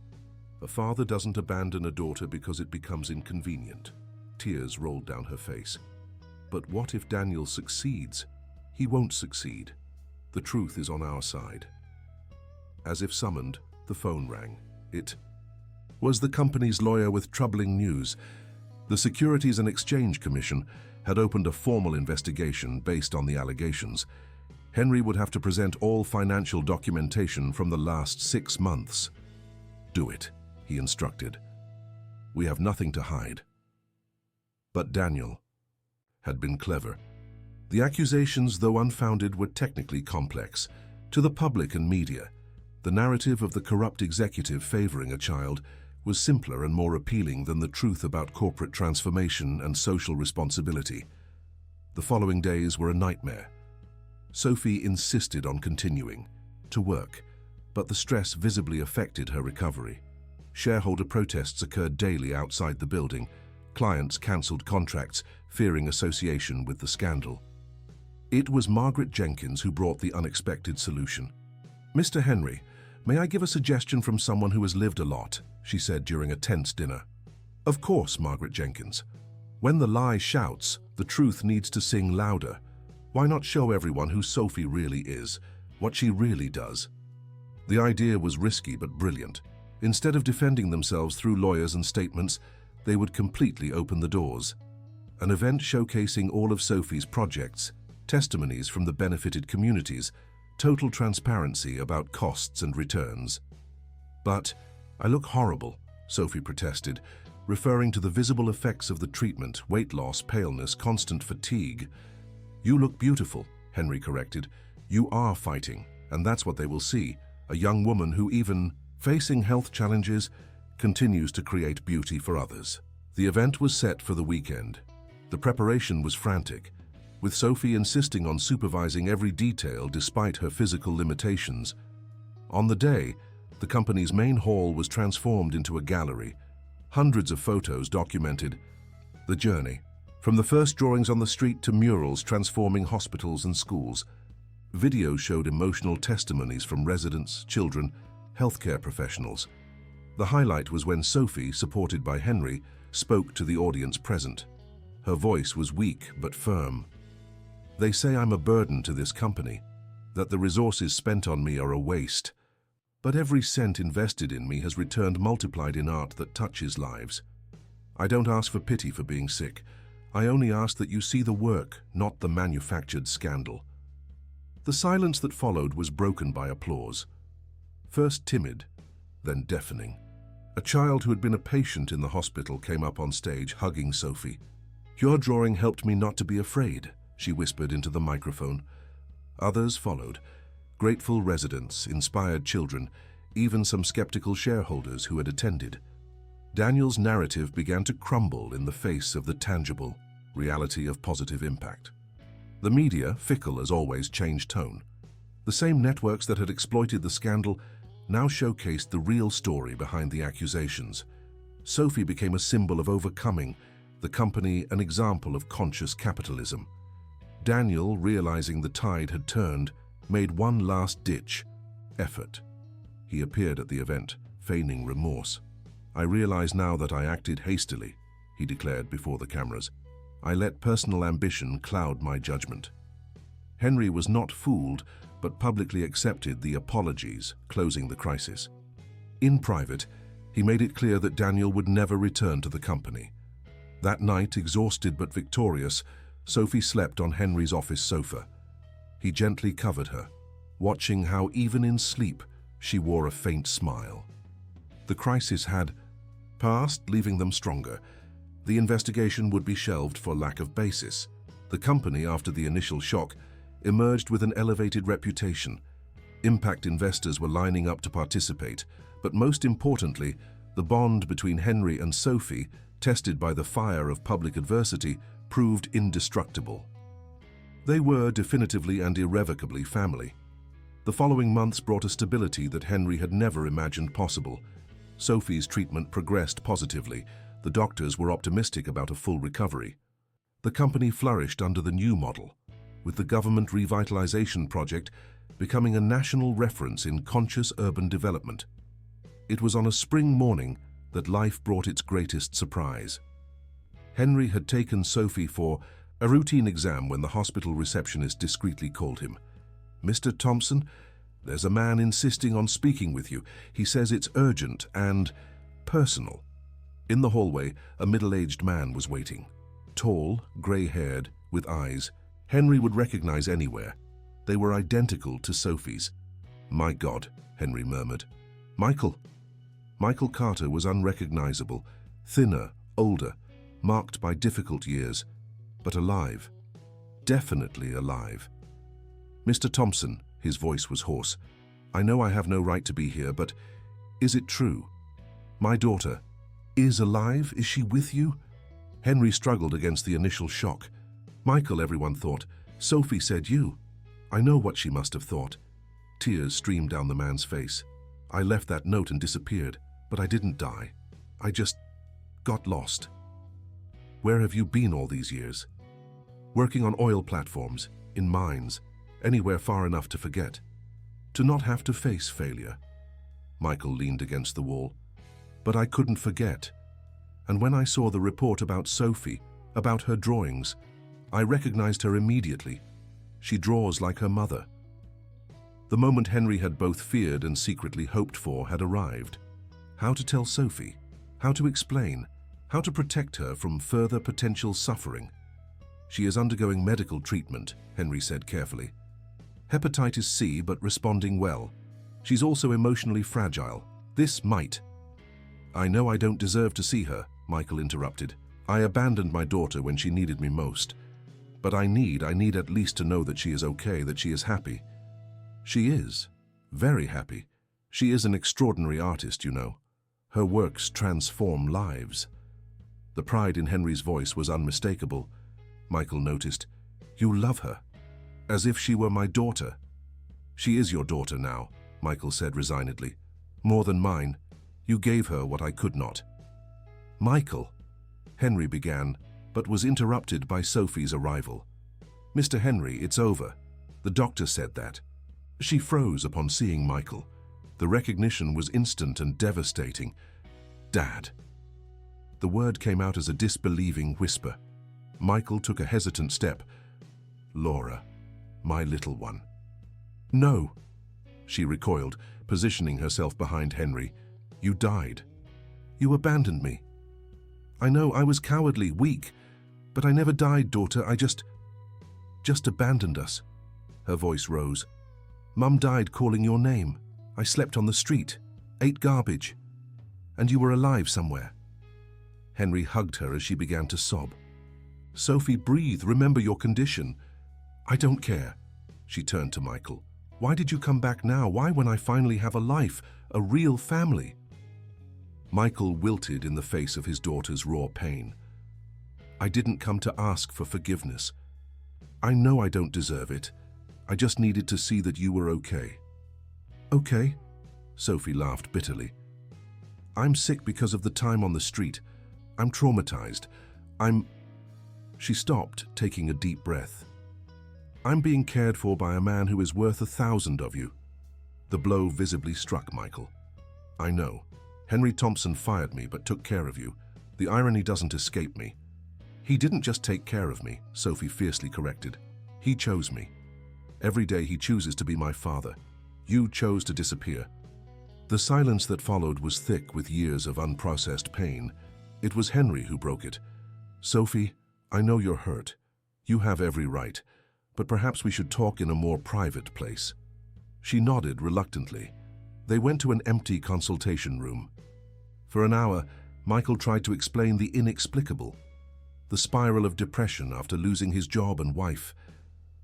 A father doesn't abandon a daughter because it becomes inconvenient. Tears rolled down her face. But what if Daniel succeeds? He won't succeed. The truth is on our side. As if summoned, the phone rang. It was the company's lawyer with troubling news. The Securities and Exchange Commission had opened a formal investigation based on the allegations. Henry would have to present all financial documentation from the last 6 months. "Do it," he instructed. "We have nothing to hide." But Daniel had been clever. The accusations, though unfounded, were technically complex. To the public and media, the narrative of the corrupt executive favoring a child was simpler and more appealing than the truth about corporate transformation and social responsibility. The following days were a nightmare. Sophie insisted on continuing to work, but the stress visibly affected her recovery. Shareholder protests occurred daily outside the building. Clients cancelled contracts, fearing association with the scandal. It was Margaret Jenkins who brought the unexpected solution. "Mr. Henry, may I give a suggestion from someone who has lived a lot?" she said during a tense dinner. "Of course, Margaret Jenkins. When the lie shouts, the truth needs to sing louder. Why not show everyone who Sophie really is, what she really does?" The idea was risky but brilliant. Instead of defending themselves through lawyers and statements, they would completely open the doors. An event showcasing all of Sophie's projects, testimonies from the benefited communities, total transparency about costs and returns. "But I look horrible," Sophie protested, referring to the visible effects of the treatment: weight loss, paleness, constant fatigue. "You look beautiful," Henry corrected. "You are fighting, and that's what they will see. A young woman who, even facing health challenges, continues to create beauty for others." The event was set for the weekend. The preparation was frantic, with Sophie insisting on supervising every detail despite her physical limitations. On the day, the company's main hall was transformed into a gallery. Hundreds of photos documented the journey, from the first drawings on the street to murals transforming hospitals and schools. Videos showed emotional testimonies from residents, children, healthcare professionals. The highlight was when Sophie, supported by Henry, spoke to the audience present. Her voice was weak but firm. "They say I'm a burden to this company, that the resources spent on me are a waste. But every cent invested in me has returned multiplied in art that touches lives. I don't ask for pity for being sick. I only ask that you see the work, not the manufactured scandal." The silence that followed was broken by applause. First timid, then deafening. A child who had been a patient in the hospital came up on stage, hugging Sophie. "Your drawing helped me not to be afraid," she whispered into the microphone. Others followed. Grateful residents, inspired children, even some skeptical shareholders who had attended. Daniel's narrative began to crumble in the face of the tangible reality of positive impact. The media, fickle as always, changed tone. The same networks that had exploited the scandal now showcased the real story behind the accusations. Sophie became a symbol of overcoming, the company an example of conscious capitalism. Daniel, realizing the tide had turned, made one last-ditch effort. He appeared at the event, feigning remorse. "I realize now that I acted hastily," he declared before the cameras. "I let personal ambition cloud my judgment." Henry was not fooled, but publicly accepted the apologies, closing the crisis. In private, he made it clear that Daniel would never return to the company. That night, exhausted but victorious, Sophie slept on Henry's office sofa. He gently covered her, watching how even in sleep she wore a faint smile. The crisis had passed, leaving them stronger. The investigation would be shelved for lack of basis. The company, after the initial shock, emerged with an elevated reputation. Impact investors were lining up to participate, but most importantly, the bond between Henry and Sophie, tested by the fire of public adversity, proved indestructible. They were definitively and irrevocably family. The following months brought a stability that Henry had never imagined possible. Sophie's treatment progressed positively. The doctors were optimistic about a full recovery. The company flourished under the new model, with the government revitalization project becoming a national reference in conscious urban development. It was on a spring morning that life brought its greatest surprise. Henry had taken Sophie for a routine exam when the hospital receptionist discreetly called him. "Mr. Thompson, there's a man insisting on speaking with you. He says it's urgent and personal." In the hallway, a middle-aged man was waiting. Tall, grey-haired, with eyes Henry would recognize anywhere. They were identical to Sophie's. "My God," Henry murmured. "Michael." Michael Carter was unrecognizable, thinner, older, marked by difficult years, but alive. Definitely alive. "Mr. Thompson," his voice was hoarse, "I know I have no right to be here, but is it true? My daughter is alive? Is she with you?" Henry struggled against the initial shock. "Michael," everyone thought. "Sophie said you." I know what she must have thought. Tears streamed down the man's face. "I left that note and disappeared, but I didn't die. I just got lost." "Where have you been all these years?" "Working on oil platforms, in mines, anywhere far enough to forget. To not have to face failure." Michael leaned against the wall. "But I couldn't forget. And when I saw the report about Sophie, about her drawings, I recognized her immediately. She draws like her mother." The moment Henry had both feared and secretly hoped for had arrived. How to tell Sophie? How to explain? How to protect her from further potential suffering? "She is undergoing medical treatment," Henry said carefully. "Hepatitis C, but responding well. She's also emotionally fragile. This might—" "I know I don't deserve to see her," Michael interrupted. "I abandoned my daughter when she needed me most. But I need at least to know that she is okay, that she is happy." "She is. Very happy. She is an extraordinary artist, you know. Her works transform lives." The pride in Henry's voice was unmistakable. Michael noticed. "You love her. As if she were my daughter." "She is your daughter now," Michael said resignedly. "More than mine. You gave her what I could not." "Michael," Henry began, but was interrupted by Sophie's arrival. "Mr. Henry, it's over. The doctor said that." She froze upon seeing Michael. The recognition was instant and devastating. "Dad." The word came out as a disbelieving whisper. Michael took a hesitant step. "Laura, my little one." "No." She recoiled, positioning herself behind Henry. "You died. You abandoned me." "I know I was cowardly, weak, but I never died, daughter. I just abandoned us." Her voice rose. "Mum died calling your name. I slept on the street, ate garbage, and you were alive somewhere." Henry hugged her as she began to sob. "Sophie, breathe. Remember your condition." "I don't care." She turned to Michael. "Why did you come back now? Why, when I finally have a life, a real family?" Michael wilted in the face of his daughter's raw pain. "I didn't come to ask for forgiveness. I know I don't deserve it. I just needed to see that you were okay." "Okay?" Sophie laughed bitterly. "I'm sick because of the time on the street. I'm traumatized. She stopped, taking a deep breath. "I'm being cared for by a man who is worth 1,000 of you." The blow visibly struck Michael. "I know. Henry Thompson fired me but took care of you. The irony doesn't escape me." "He didn't just take care of me," Sophie fiercely corrected. "He chose me. Every day he chooses to be my father. You chose to disappear." The silence that followed was thick with years of unprocessed pain. It was Henry who broke it. "Sophie, I know you're hurt. You have every right, but perhaps we should talk in a more private place." She nodded reluctantly. They went to an empty consultation room. For an hour, Michael tried to explain the inexplicable. The spiral of depression after losing his job and wife.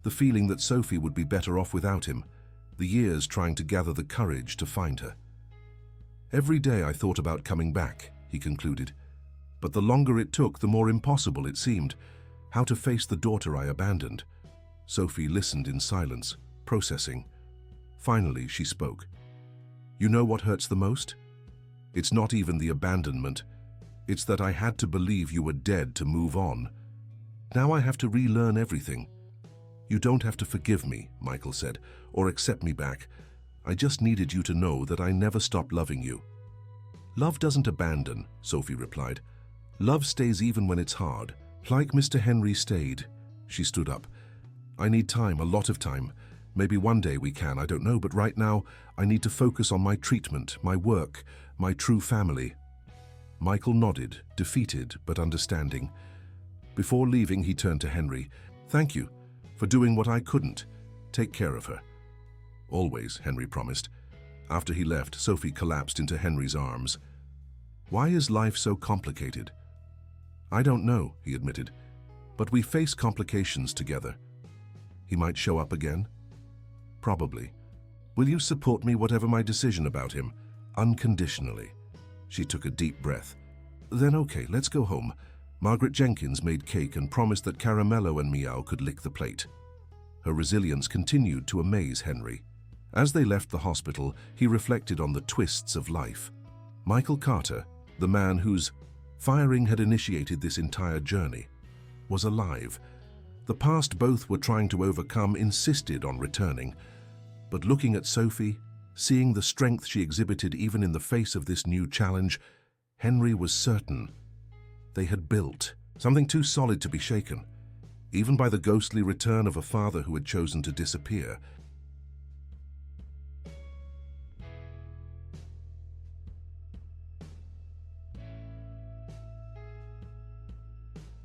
The feeling that Sophie would be better off without him. The years trying to gather the courage to find her. "Every day I thought about coming back," he concluded. "But the longer it took, the more impossible it seemed. How to face the daughter I abandoned." Sophie listened in silence, processing. Finally, she spoke. "You know what hurts the most? It's not even the abandonment. It's that I had to believe you were dead to move on. Now I have to relearn everything." "You don't have to forgive me," Michael said, "or accept me back. I just needed you to know that I never stopped loving you. Love doesn't abandon, Sophie replied. Love stays even when it's hard, like Mr. Henry stayed. She stood up. I need time, a lot of time. Maybe one day we can, I don't know, but right now I need to focus on my treatment, my work, my true family. Michael nodded, defeated but understanding. Before leaving, he turned to Henry. Thank you for doing what I couldn't. Take care of her. Always, Henry promised. After he left, Sophie collapsed into Henry's arms. Why is life so complicated? I don't know, he admitted, but we face complications together. He might show up again? Probably. Will you support me whatever my decision about him? Unconditionally. She took a deep breath. Then okay, let's go home. Margaret Jenkins made cake and promised that Caramello and Meow could lick the plate. Her resilience continued to amaze Henry. As they left the hospital, he reflected on the twists of life. Michael Carter, the man whose firing had initiated this entire journey, was alive. The past both were trying to overcome insisted on returning. But looking at Sophie, seeing the strength she exhibited even in the face of this new challenge, Henry was certain they had built something too solid to be shaken. Even by the ghostly return of a father who had chosen to disappear,